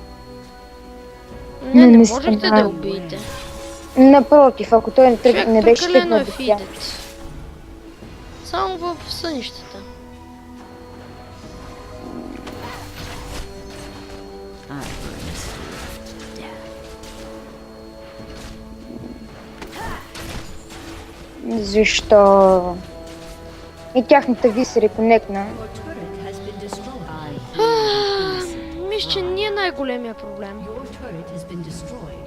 [SPEAKER 1] Не
[SPEAKER 2] не
[SPEAKER 1] можехте
[SPEAKER 2] стана.
[SPEAKER 1] да я убиете.
[SPEAKER 2] Напротив, ако той
[SPEAKER 1] Човек
[SPEAKER 2] не беше
[SPEAKER 1] прекалено
[SPEAKER 2] тръгнал
[SPEAKER 1] е
[SPEAKER 2] да бяга.
[SPEAKER 1] фидет. Само в сънищата.
[SPEAKER 3] I burn death.
[SPEAKER 2] Защо? И тяхната ви се реконекна.
[SPEAKER 4] Your turret has been destroyed.
[SPEAKER 3] I hear the innocent
[SPEAKER 1] Мисля, че не е най-големия проблем.
[SPEAKER 4] Your turret has been destroyed.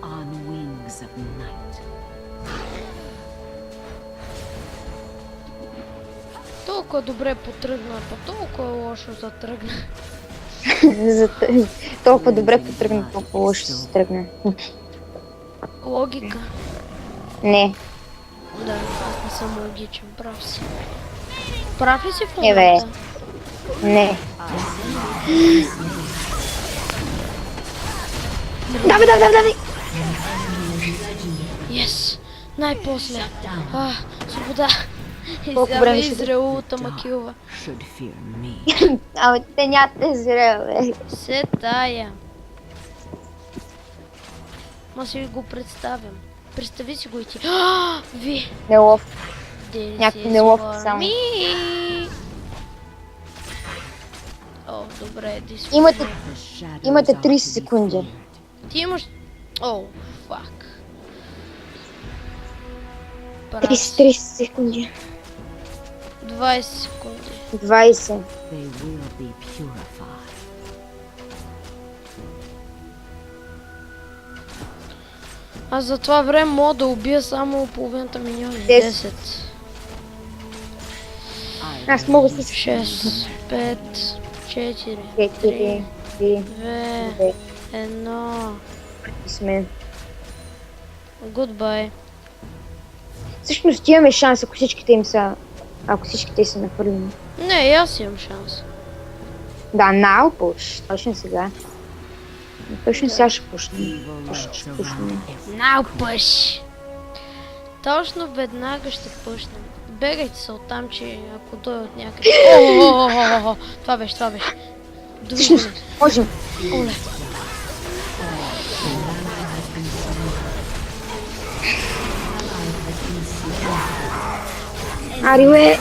[SPEAKER 3] on wings of night.
[SPEAKER 1] Толкова добре потръгна, па толкова лошо затръгна.
[SPEAKER 2] Толкова добре потръгна, толкова лошо се тръгна.
[SPEAKER 1] Логика.
[SPEAKER 2] Не.
[SPEAKER 1] Да, аз не съм логичен, прав си. Прав ли си в
[SPEAKER 2] Не, бе.
[SPEAKER 1] момента?
[SPEAKER 2] Не. Давай!
[SPEAKER 1] Най-после.
[SPEAKER 4] Down.
[SPEAKER 1] Свобода. И
[SPEAKER 2] Колко
[SPEAKER 1] сега
[SPEAKER 2] време ще
[SPEAKER 1] Израел ма килва.
[SPEAKER 3] Should fear me.
[SPEAKER 2] Ама те нямате зрел, бе.
[SPEAKER 1] Се тая. Ма си ви го представям. Представи си го и ти. Ви!
[SPEAKER 2] Нелов.
[SPEAKER 1] This
[SPEAKER 2] Някакви
[SPEAKER 1] is
[SPEAKER 2] неловки
[SPEAKER 1] for
[SPEAKER 2] само.
[SPEAKER 1] me. О, добре, this is
[SPEAKER 2] Имате-
[SPEAKER 1] for me.
[SPEAKER 3] The shadows
[SPEAKER 2] Имате
[SPEAKER 3] are
[SPEAKER 2] 30
[SPEAKER 3] to be
[SPEAKER 2] секунди.
[SPEAKER 3] feared.
[SPEAKER 1] Ти имаш... О, фак.
[SPEAKER 2] 30 секунди.
[SPEAKER 1] 20 секунди.
[SPEAKER 2] 20.
[SPEAKER 3] They will be purified.
[SPEAKER 1] Аз за това време мога да убия само половината миньони.
[SPEAKER 2] 10.
[SPEAKER 1] 10.
[SPEAKER 3] I
[SPEAKER 2] Аз
[SPEAKER 3] will
[SPEAKER 2] мога
[SPEAKER 3] lead
[SPEAKER 2] с
[SPEAKER 1] 6, 5, 4,
[SPEAKER 2] 4, 3,
[SPEAKER 1] 2,
[SPEAKER 2] 2.
[SPEAKER 1] 1.
[SPEAKER 2] Сме.
[SPEAKER 1] Goodbye.
[SPEAKER 2] Всъщност имаме шанс, ако всичките им са... Ако всичките са нахвърлени.
[SPEAKER 1] Не, и аз имам шанс.
[SPEAKER 2] Да, now push. Точно сега. Точно сега ще пушнем.
[SPEAKER 3] evil
[SPEAKER 2] Ще
[SPEAKER 3] lurks
[SPEAKER 2] пушнем.
[SPEAKER 3] around.
[SPEAKER 1] Now push! Точно веднага ще пушнем. Бегайте се оттам, че ако дойде от някъде... О, това беше.
[SPEAKER 2] Всъщност,
[SPEAKER 1] Довиждане.
[SPEAKER 2] можем.
[SPEAKER 1] Оле.
[SPEAKER 2] Ариуе!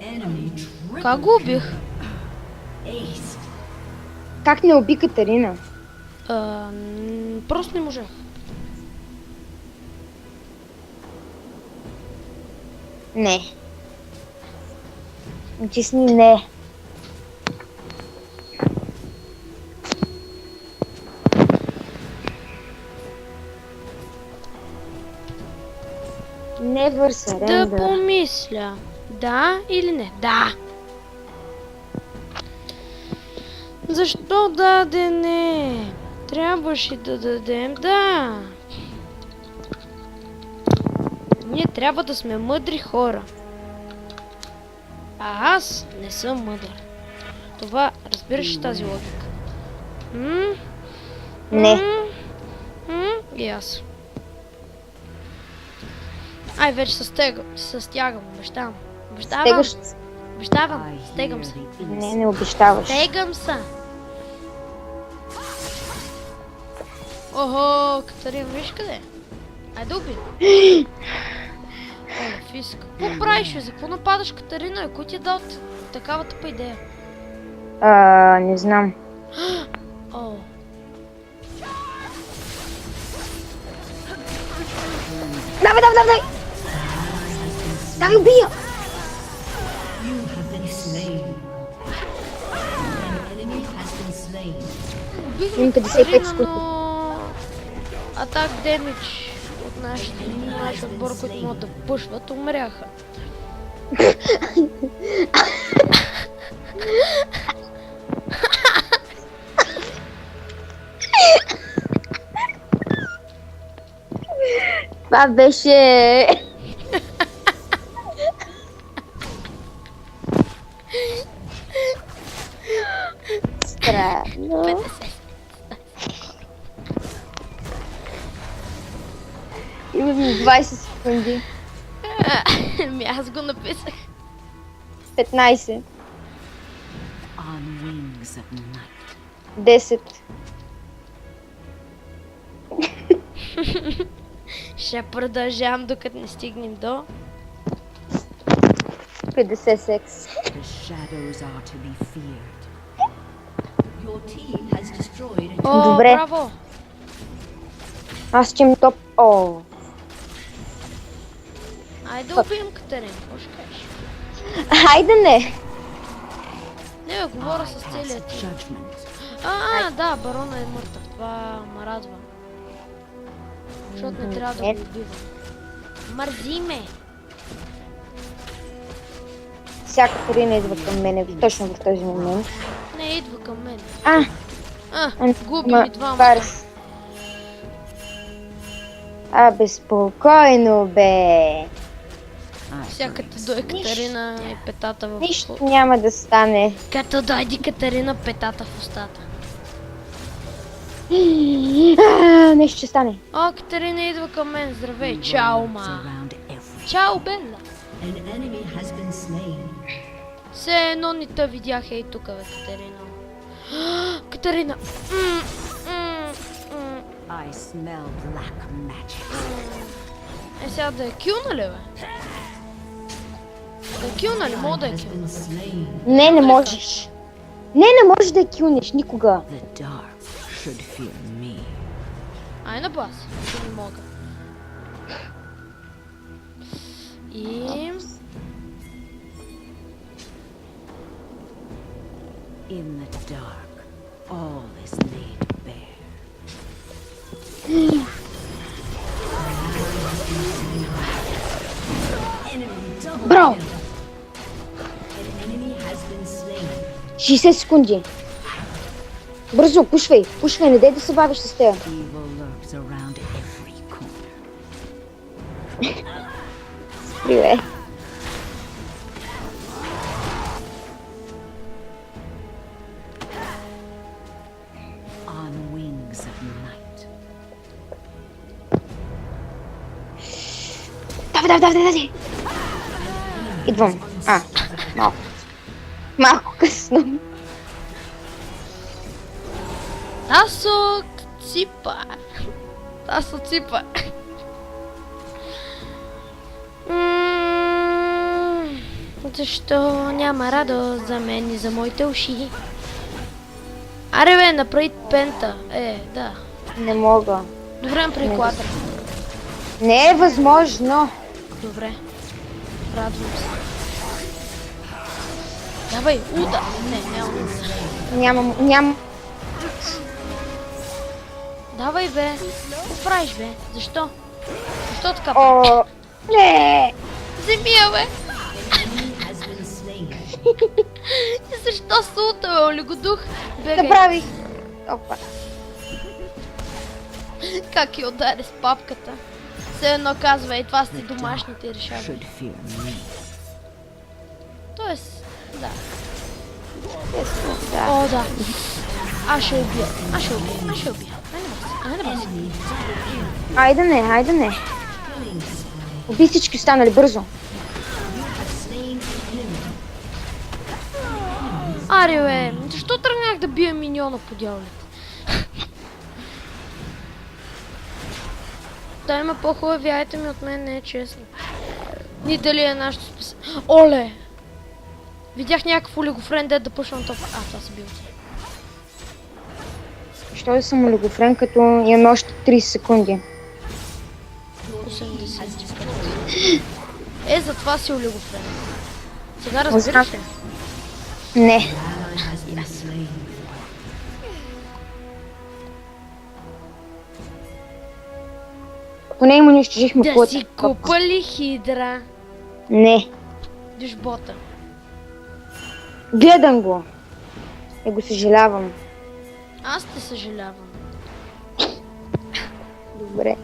[SPEAKER 4] Enemy triple
[SPEAKER 1] Как го убих?
[SPEAKER 4] ace.
[SPEAKER 2] Как не уби Катерина?
[SPEAKER 1] Просто не можах.
[SPEAKER 2] Не. Натисни не. Never
[SPEAKER 1] Да
[SPEAKER 2] surrender.
[SPEAKER 1] помисля. Да или не? Да. Защо даде не? Трябваше да дадем да. Ние трябва да сме мъдри хора. А аз не съм мъдър. Това разбираш ли тази логика?
[SPEAKER 2] Не.
[SPEAKER 1] И аз. Ай, вече се стягам, обещавам.
[SPEAKER 2] Стегаш.
[SPEAKER 1] Обещавам,
[SPEAKER 3] I
[SPEAKER 1] стегам
[SPEAKER 3] hear
[SPEAKER 1] се.
[SPEAKER 3] the
[SPEAKER 2] Не,
[SPEAKER 3] innocent.
[SPEAKER 2] не обещаваш.
[SPEAKER 1] Стегам се. Охо, Катерина, виж къде? Айде уби. Оле, фиск. Какво правиш, бе? За какво нападаш Катерина? Кой ти е дал такава тъпа идея?
[SPEAKER 2] Не знам.
[SPEAKER 1] О,
[SPEAKER 2] Давай! Давай, убия!
[SPEAKER 4] You have been slain. An enemy has been slain.
[SPEAKER 1] убих
[SPEAKER 2] Имам 55
[SPEAKER 1] Катерина,
[SPEAKER 2] секунди.
[SPEAKER 1] но... Атак демидж от нашия отбор, които могат да пушват, умряха.
[SPEAKER 2] Това беше... Странно. Имам 20 секунди.
[SPEAKER 1] Ами аз го написах.
[SPEAKER 2] 15.
[SPEAKER 3] On wings of night.
[SPEAKER 2] 10.
[SPEAKER 1] Ще продължавам докато не стигнем до...
[SPEAKER 2] 50 секс.
[SPEAKER 3] The shadows are to be feared.
[SPEAKER 4] Your team has destroyed a
[SPEAKER 1] О,
[SPEAKER 2] Добре.
[SPEAKER 1] браво!
[SPEAKER 2] Аз ще им топ... О,
[SPEAKER 1] Айде да убием Катерина, какво ще кажеш?
[SPEAKER 2] хайде не.
[SPEAKER 1] Не, бе, говоря
[SPEAKER 3] I
[SPEAKER 1] с
[SPEAKER 3] pass
[SPEAKER 1] целият тим.
[SPEAKER 3] judgment.
[SPEAKER 1] Да, барона е мъртъв. Това ме радва. Защото не трябва да го убивам. Мързи ме!
[SPEAKER 2] Всяка Катерина идва към мене точно в този момент.
[SPEAKER 1] Не идва към мен. Губи
[SPEAKER 2] Ма,
[SPEAKER 1] ми двама.
[SPEAKER 2] Барс. Абе, спокойно, бе.
[SPEAKER 3] I
[SPEAKER 1] Всяка ти дойде Катерина и петата в
[SPEAKER 2] Нищо няма да стане.
[SPEAKER 1] Като дойде Катерина, петата в устата.
[SPEAKER 2] Нещо ще стане.
[SPEAKER 1] О, Катерина идва към мен. Здравей. Чао,
[SPEAKER 3] Rogues
[SPEAKER 1] ма.
[SPEAKER 3] around every
[SPEAKER 1] Чао, Белла.
[SPEAKER 4] An enemy has been slain.
[SPEAKER 1] Все едно ни те видях ей тука, бе, Катерина. Катерина.
[SPEAKER 3] I smell black magic.
[SPEAKER 1] Е, сега да е кюна ли, бе? Да е кюна ли? Мога да е
[SPEAKER 4] Has
[SPEAKER 1] кюна.
[SPEAKER 4] been slain.
[SPEAKER 2] Не можеш. Не можеш да кюнеш никога.
[SPEAKER 3] The dark should fear me.
[SPEAKER 1] Ай на бас, че не мога. И...
[SPEAKER 3] In the dark, all is laid bare.
[SPEAKER 2] Браво!
[SPEAKER 4] An enemy has been slain.
[SPEAKER 2] 60 секунди. Бързо, пушвай, не дай да се бавиш с тея.
[SPEAKER 3] Evil lurks around every corner.
[SPEAKER 2] Привет.
[SPEAKER 3] On wings of night.
[SPEAKER 2] Давай. Идвам. Малко. Малко късно.
[SPEAKER 1] Тасо ципа. Тасо ципа. Защо няма радост за мен и за моите уши? Аре бе, направи пента. Да.
[SPEAKER 2] Не мога.
[SPEAKER 1] Добре, направи квадра.
[SPEAKER 2] Не е възможно.
[SPEAKER 1] Добре. Радвам се. Давай, уда. Не уда.
[SPEAKER 2] Нямам.
[SPEAKER 1] Давай бе. Какво правиш бе? Защо? Защо така?
[SPEAKER 2] О, не.
[SPEAKER 1] Вземи я бе.
[SPEAKER 4] Enemy has been slain.
[SPEAKER 1] И защо се ута бе, олигодух? Бегай.
[SPEAKER 2] Направих. Опа.
[SPEAKER 1] Как я удари с папката? Все едно казва, това сте
[SPEAKER 3] The
[SPEAKER 1] домашните
[SPEAKER 3] dark
[SPEAKER 1] решавай.
[SPEAKER 3] should fear me.
[SPEAKER 1] Тоест, да.
[SPEAKER 2] Да.
[SPEAKER 1] О, да. Аз ще убия. Айде бас.
[SPEAKER 2] Айде не. Уби всички останали бързо.
[SPEAKER 1] Аре бе, защо тръгнах да бия миньона по дяволите? Да има по-хубави айтеми от мен, не е честно. Ни дали е нашето спасение. Оле! Видях някакъв олигофрен дед да пушва на топ. Това са бил.
[SPEAKER 2] Що да съм олигофрен, като имаме още 30 секунди?
[SPEAKER 1] 80. Затова си олигофрен. Сега разбираш ли?
[SPEAKER 2] Не.
[SPEAKER 4] Ally has been slain.
[SPEAKER 2] Поне им унищожихме
[SPEAKER 1] Да
[SPEAKER 2] кулата.
[SPEAKER 1] си купали хидра.
[SPEAKER 2] Не.
[SPEAKER 1] Дюшбота.
[SPEAKER 2] Гледам го. И го съжалявам.
[SPEAKER 1] Аз те съжалявам.
[SPEAKER 2] Добре.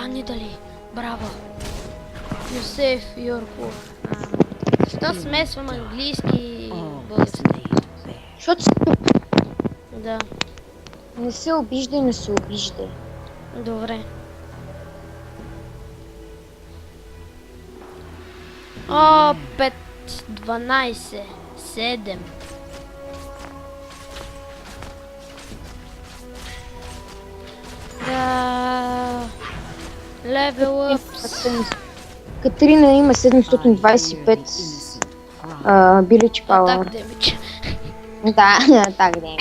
[SPEAKER 1] Не дали. Браво. Йосеф Йорко. Защо смесвам английски и
[SPEAKER 3] All is
[SPEAKER 1] български?
[SPEAKER 3] laid bare.
[SPEAKER 2] Защото
[SPEAKER 1] Да.
[SPEAKER 2] не се обиждай.
[SPEAKER 1] Добре. О, 5, 12, 7. Да. Level ups.
[SPEAKER 2] Катерина има 725 билич пауър.
[SPEAKER 1] Атак демидж.
[SPEAKER 2] Да, так да е.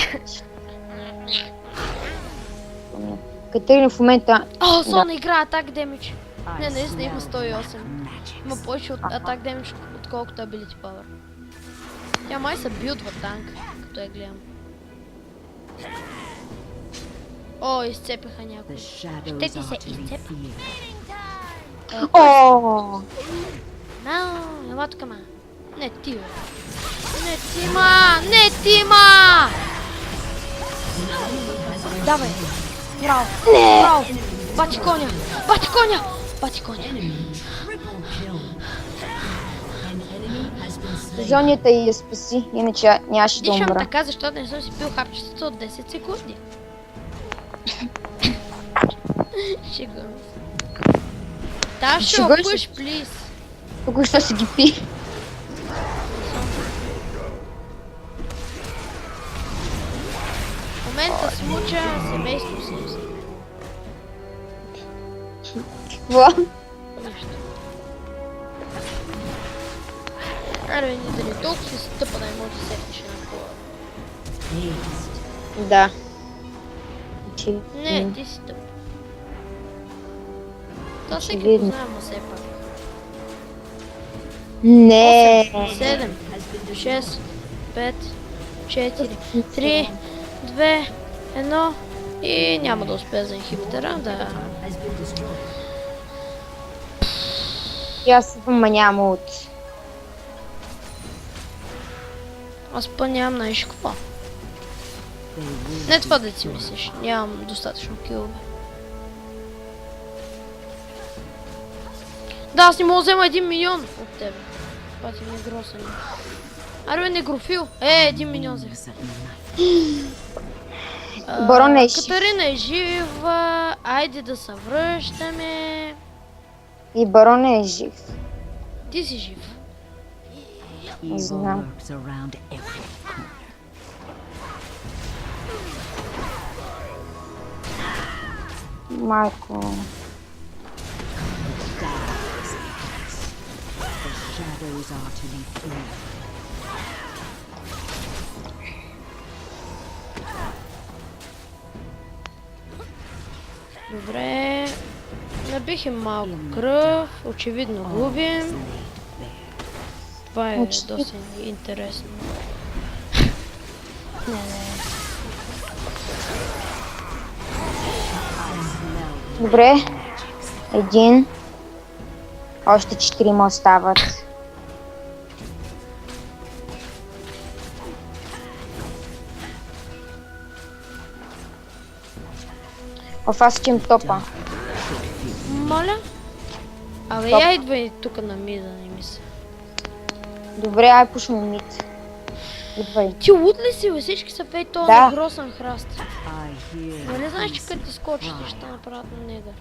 [SPEAKER 2] Катерина в момента...
[SPEAKER 1] О, Сона игра атак демидж.
[SPEAKER 3] I
[SPEAKER 1] Не, наистина има
[SPEAKER 3] smell
[SPEAKER 1] 108.
[SPEAKER 3] black magic.
[SPEAKER 1] Има повече от атак демидж, отколкото ability power. Тя май се билдва танк, като я гледам. О, изцепиха
[SPEAKER 3] The
[SPEAKER 1] някой.
[SPEAKER 3] shadows
[SPEAKER 1] Щети се
[SPEAKER 3] are to be
[SPEAKER 1] изцепа.
[SPEAKER 3] feared.
[SPEAKER 2] О,
[SPEAKER 1] Ела тук, ма. Не ти, бе. Не ти, ма! Давай. Браво. Браво. Бати коня.
[SPEAKER 4] Triple kill. An enemy has been slain.
[SPEAKER 2] Зонята и я спаси, иначе нямаше да
[SPEAKER 1] Дишам
[SPEAKER 2] умра.
[SPEAKER 1] така, защото не съм си пил хапчетата от 10 секунди. Шегувам се. Ташо,
[SPEAKER 2] Шегуваш се?
[SPEAKER 1] push, please.
[SPEAKER 2] Току-що си ги пи.
[SPEAKER 1] В момента смуча семейство си.
[SPEAKER 2] Какво?
[SPEAKER 1] Нищо. Аре, не дали толкова си стъпа, да не може да сетиш на кола.
[SPEAKER 4] Haste.
[SPEAKER 2] Да.
[SPEAKER 1] Не, ти си тъп. Това всеки
[SPEAKER 2] Очевидно.
[SPEAKER 1] познава, ма все пак.
[SPEAKER 2] Не.
[SPEAKER 1] 7, 6, 5, 4, 3, 2, 1 и няма да успея за инхибитъра, да.
[SPEAKER 4] Has been destroyed.
[SPEAKER 2] И аз ама нямам от.
[SPEAKER 1] Аз па нямам знаеш какво.
[SPEAKER 3] They will
[SPEAKER 1] Не това да си мислиш, нямам достатъчно килове. Да, аз не мога да взема 1 милион от тебе. Това ти ми е грозен. Аре, негрофил. 1 милион взех.
[SPEAKER 3] at night.
[SPEAKER 2] Барон е жив.
[SPEAKER 1] Катарина е жива, айде да се връщаме.
[SPEAKER 2] И барон е жив.
[SPEAKER 1] Ти си жив.
[SPEAKER 3] Evil
[SPEAKER 2] Знам.
[SPEAKER 3] lurks around every corner.
[SPEAKER 2] Майко.
[SPEAKER 3] The shadows are to be feared.
[SPEAKER 1] Добре. Набихме малко кръв. Очевидно губим. Това е
[SPEAKER 2] Очевидно.
[SPEAKER 1] доста интересно. Не, не.
[SPEAKER 2] Добре. Един. Още 4 остават. Аз чем топа.
[SPEAKER 1] Моля? Абе,
[SPEAKER 2] Топ.
[SPEAKER 1] я идва и тук на мида, не ми се.
[SPEAKER 2] Добре, ай пушваме мид. Идвай.
[SPEAKER 1] Ти луд ли си, бе? Всички са пей този
[SPEAKER 2] Да.
[SPEAKER 1] грозен храст.
[SPEAKER 3] I hear
[SPEAKER 1] Нали знаеш, че
[SPEAKER 3] innocent
[SPEAKER 1] като ти скочиш, ти
[SPEAKER 3] cry.
[SPEAKER 1] ще направят на негър.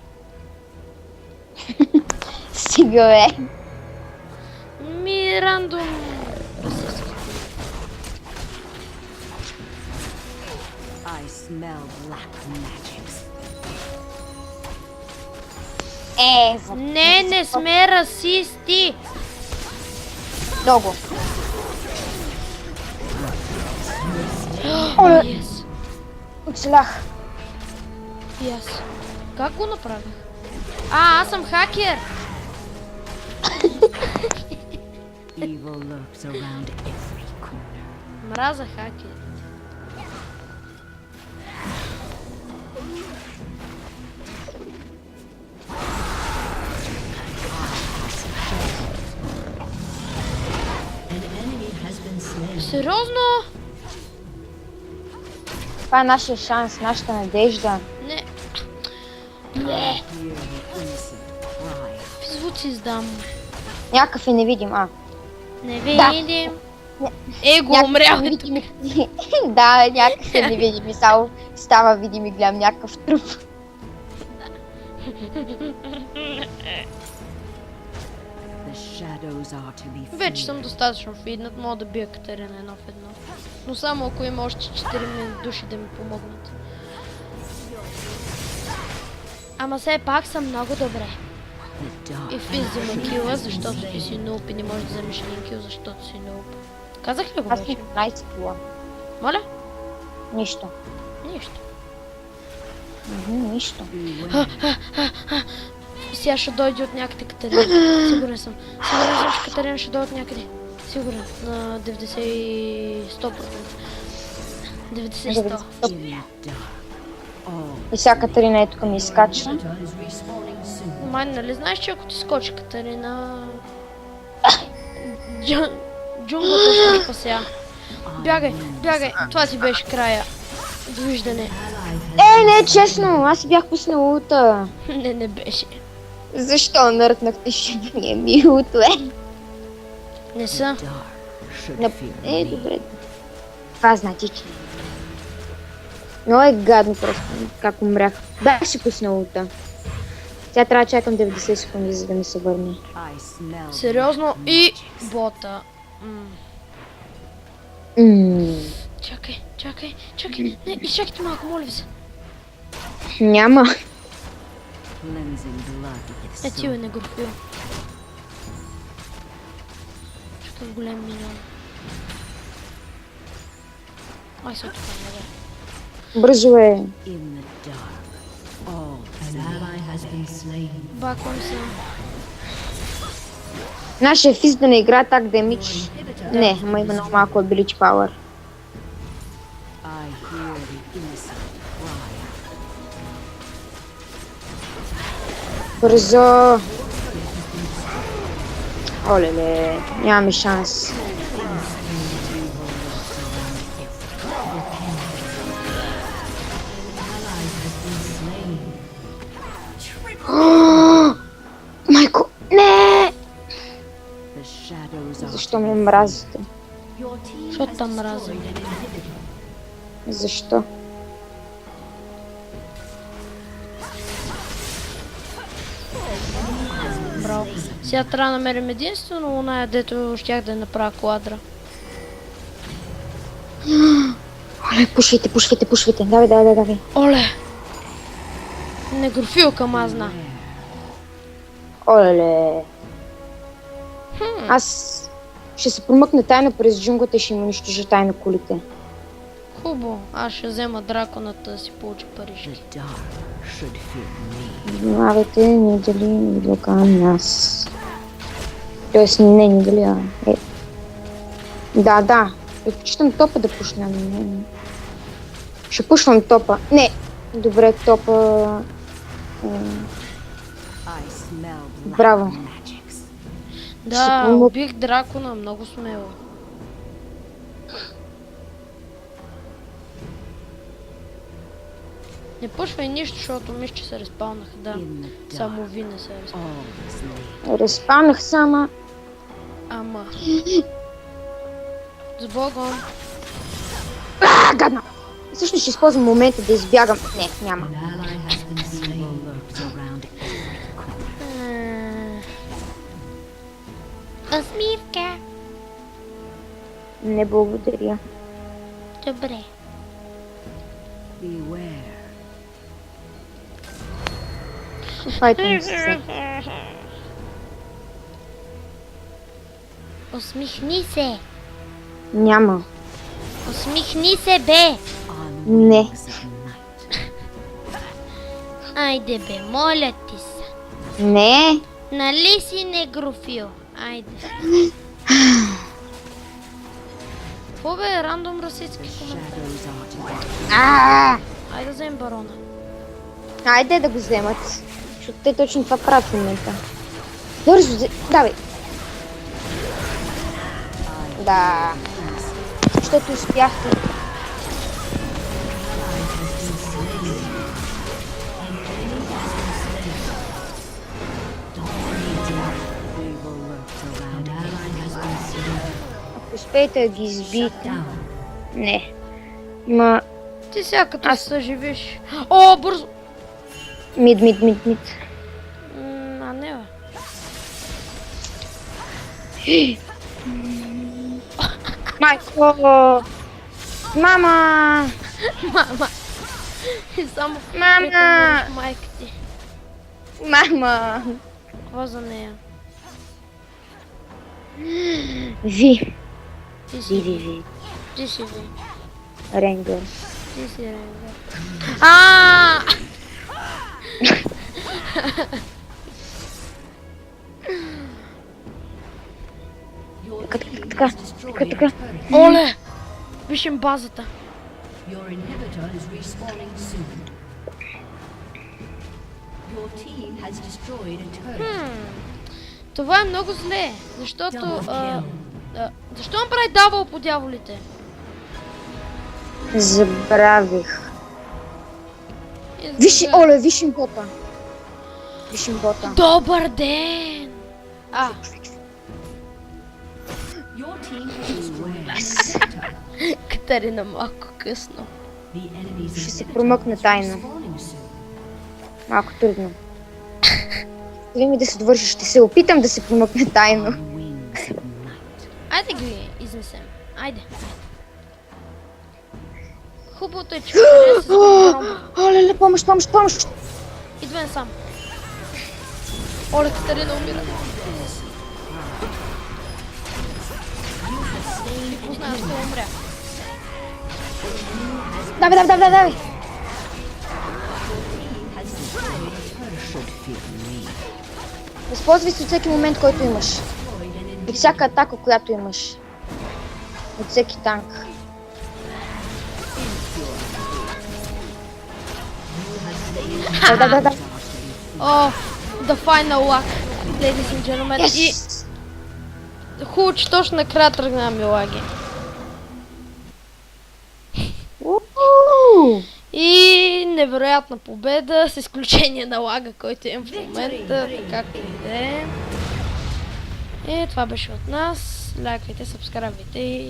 [SPEAKER 2] Стига, бе.
[SPEAKER 1] Ми, рандом. расистски.
[SPEAKER 3] I smell black magics.
[SPEAKER 2] За
[SPEAKER 1] Не сме расисти!
[SPEAKER 2] много.
[SPEAKER 1] Yes.
[SPEAKER 2] Оцелях.
[SPEAKER 1] И аз. Как го направих? Аз съм хакер!
[SPEAKER 3] Evil lurks around every corner.
[SPEAKER 1] Мраза хакер.
[SPEAKER 4] An enemy has been slain.
[SPEAKER 1] Сериозно?
[SPEAKER 2] Това е нашия шанс, нашата надежда.
[SPEAKER 1] Не.
[SPEAKER 3] Hear the innocent cry.
[SPEAKER 1] Какви звуци издам?
[SPEAKER 2] Някакъв е невидим,
[SPEAKER 1] Не
[SPEAKER 2] Да.
[SPEAKER 1] видим.
[SPEAKER 2] Не.
[SPEAKER 1] Его, умрял е тук.
[SPEAKER 2] Да, някакъв е невидим и само става видим и гледам някакъв труп.
[SPEAKER 3] The shadows are to be
[SPEAKER 1] Вече
[SPEAKER 3] feared.
[SPEAKER 1] съм достатъчно фиднат, мога да бия Катерина едно в едно. Но само ако има още 4 души да ми помогнат. Ама все пак съм много добре.
[SPEAKER 3] The dark
[SPEAKER 1] И Физ взима кила, защото ти си нуп и не можеш да вземеш един кил, защото си нуп. Казах ли го
[SPEAKER 2] Аз съм
[SPEAKER 1] вече?
[SPEAKER 2] 15 кила.
[SPEAKER 1] Моля?
[SPEAKER 2] Нищо.
[SPEAKER 1] Нищо.
[SPEAKER 2] Нищо.
[SPEAKER 3] beware.
[SPEAKER 1] Сега ще дойде от някъде Катерина. Сигурен съм. Сигурен съм, че Катерина ще дойде от някъде. Сигурен. На 90 и 100%. 90 100.
[SPEAKER 3] In the dark. All
[SPEAKER 2] И сега Катерина е тук ми изкачва.
[SPEAKER 4] Inhibitor is respawning soon.
[SPEAKER 1] Май, нали знаеш, че ако ти скочи Катерина... Джунглата ще те спася. Бягай, бягай. Това ти беше края. Довиждане.
[SPEAKER 4] Ally has
[SPEAKER 2] Не, честно, аз си бях пуснал улта.
[SPEAKER 1] Не беше.
[SPEAKER 2] Защо нъртнахте шибания ми улта?
[SPEAKER 1] Не са.
[SPEAKER 3] dark. should
[SPEAKER 2] Не,
[SPEAKER 3] fear me.
[SPEAKER 2] добре. Това значи, че... Много е гадно просто, как умрях. Бях си пуснал улта. Сега трябва да чакам 90 секунди, за да ми се върне.
[SPEAKER 3] I smell
[SPEAKER 1] Сериозно и бота. Чакай, чакай, чакай. Не, изчакайте малко, моля ви се.
[SPEAKER 2] Няма.
[SPEAKER 3] cleansing blood with
[SPEAKER 1] Е, ти бе,
[SPEAKER 3] soap.
[SPEAKER 1] не горфил. Какъв голем миньон. Ай, се отпадна, да.
[SPEAKER 2] Бързо е.
[SPEAKER 3] In the dark, all
[SPEAKER 4] An ally has been slain.
[SPEAKER 1] Баквам се.
[SPEAKER 2] Нашия физ да не играе так демидж. Не, ама има много малко ability power.
[SPEAKER 3] I hear the innocent cry.
[SPEAKER 2] Бързо. Олеле, нямаме шанс. Майко, не!
[SPEAKER 3] The shadows are
[SPEAKER 2] Защо ме мразите?
[SPEAKER 4] Your team
[SPEAKER 1] Защото
[SPEAKER 4] has
[SPEAKER 1] там мразя.
[SPEAKER 4] destroyed an inhibitor.
[SPEAKER 2] Защо?
[SPEAKER 1] Браво. Сега трябва да намерим единствено оная, дето щях да направя квадра.
[SPEAKER 2] Оле, пушвайте. Давай.
[SPEAKER 1] Оле! Не горфил към аз зна.
[SPEAKER 2] Оле. Аз ще се промъкна тайно през джунглата и ще им унищожа тайно колите.
[SPEAKER 1] Хубаво. Аз ще взема драконата да си получи парижки.
[SPEAKER 3] the dark should fear me.
[SPEAKER 2] Внимавайте, не дали влака нас. Тоест не дали, а... Е. Да. Предпочитам топа да пушна. Ще пушвам топа. Не! Добре, топа...
[SPEAKER 3] I smell black
[SPEAKER 2] Браво.
[SPEAKER 3] magics.
[SPEAKER 1] Да,
[SPEAKER 2] помогна.
[SPEAKER 1] убих дракона, много смело. Не пушвай нищо, защото мисля, че се респалнаха, да.
[SPEAKER 3] In the
[SPEAKER 1] Само
[SPEAKER 3] dark,
[SPEAKER 1] ви не се респалнаха.
[SPEAKER 3] all is laid.
[SPEAKER 2] Разпанах сама.
[SPEAKER 1] Ама. С Богом.
[SPEAKER 2] Гадна! Всъщност ще използвам момента да избягам. Не, няма.
[SPEAKER 4] An ally has been slain.
[SPEAKER 3] Evil lurks around every corner.
[SPEAKER 1] Усмивка.
[SPEAKER 2] Не благодаря.
[SPEAKER 1] Добре.
[SPEAKER 3] Beware.
[SPEAKER 2] Файтвам се.
[SPEAKER 1] Усмихни се.
[SPEAKER 2] Няма.
[SPEAKER 1] Усмихни се, бе.
[SPEAKER 3] On
[SPEAKER 2] Не.
[SPEAKER 3] wings of night.
[SPEAKER 1] Айде, бе, моля ти се.
[SPEAKER 2] Не.
[SPEAKER 1] Нали си негрофил? Айде. Какво бе, рандом расистски коментар?
[SPEAKER 3] Shadows are together.
[SPEAKER 1] Айде да вземем барона.
[SPEAKER 2] Айде да го вземат. Защото те точно това правят в момента. Бързо, давай. Да. Защото успяхте.
[SPEAKER 3] Evil lurks around
[SPEAKER 4] An ally has been slain.
[SPEAKER 2] Ако успеете да ги избиете.
[SPEAKER 4] Down.
[SPEAKER 2] Не. Ма...
[SPEAKER 1] Ти сега като се съживиш. О, бързо!
[SPEAKER 2] Мид.
[SPEAKER 1] А не, бе.
[SPEAKER 2] Майко! Мама!
[SPEAKER 1] Мама. И само в
[SPEAKER 2] Мама!
[SPEAKER 1] подкрепа на майка ти.
[SPEAKER 2] Мама!
[SPEAKER 1] Какво за нея?
[SPEAKER 2] Ви.
[SPEAKER 1] Ти си.
[SPEAKER 2] Ви.
[SPEAKER 1] Ти си ви.
[SPEAKER 2] Ренгър.
[SPEAKER 1] Ти си Ренгър. А!
[SPEAKER 4] Your
[SPEAKER 2] Така,
[SPEAKER 4] team
[SPEAKER 2] така,
[SPEAKER 4] has destroyed
[SPEAKER 2] така.
[SPEAKER 4] a turret.
[SPEAKER 1] Оле! Вишем базата.
[SPEAKER 4] Your inhibitor is respawning soon. Your team has destroyed a turret.
[SPEAKER 1] Това е много зле, защото...
[SPEAKER 4] Double kill.
[SPEAKER 1] Защо ме прави дабъл по дяволите?
[SPEAKER 2] Забравих. Виж, оле, вишим бота. Вишим бота.
[SPEAKER 1] Добър ден!
[SPEAKER 4] Your team has
[SPEAKER 1] Катерина малко късно.
[SPEAKER 4] The enemies
[SPEAKER 2] Ще
[SPEAKER 4] in
[SPEAKER 2] се
[SPEAKER 4] Minotaur
[SPEAKER 2] промъкна
[SPEAKER 4] are
[SPEAKER 2] тайно.
[SPEAKER 4] spawning soon.
[SPEAKER 2] Малко трудно. Дали ми да се довърши, ще се опитам да се промъкне тайно.
[SPEAKER 3] On wings of night.
[SPEAKER 1] Айде ги изнесем. Айде. Хубавото е, че къде се сгубим.
[SPEAKER 2] Оле, помощ, помощ, помощ!
[SPEAKER 1] Идвам сам. Оле, Катерина умира. Не познавам, ще умря.
[SPEAKER 2] Давай! Възползвай се от всеки момент, който имаш. От всяка атака, която имаш. От всеки танк. Да.
[SPEAKER 1] О, the final luck, ladies and gentlemen.
[SPEAKER 2] Yes!
[SPEAKER 1] И хубаво, че точно накрая тръгна Милаги.
[SPEAKER 2] Уу!
[SPEAKER 1] И невероятна победа, с изключение на лага, който имам в момента, както и да е. И това беше от нас. Лайкайте, сабскрайбвайте и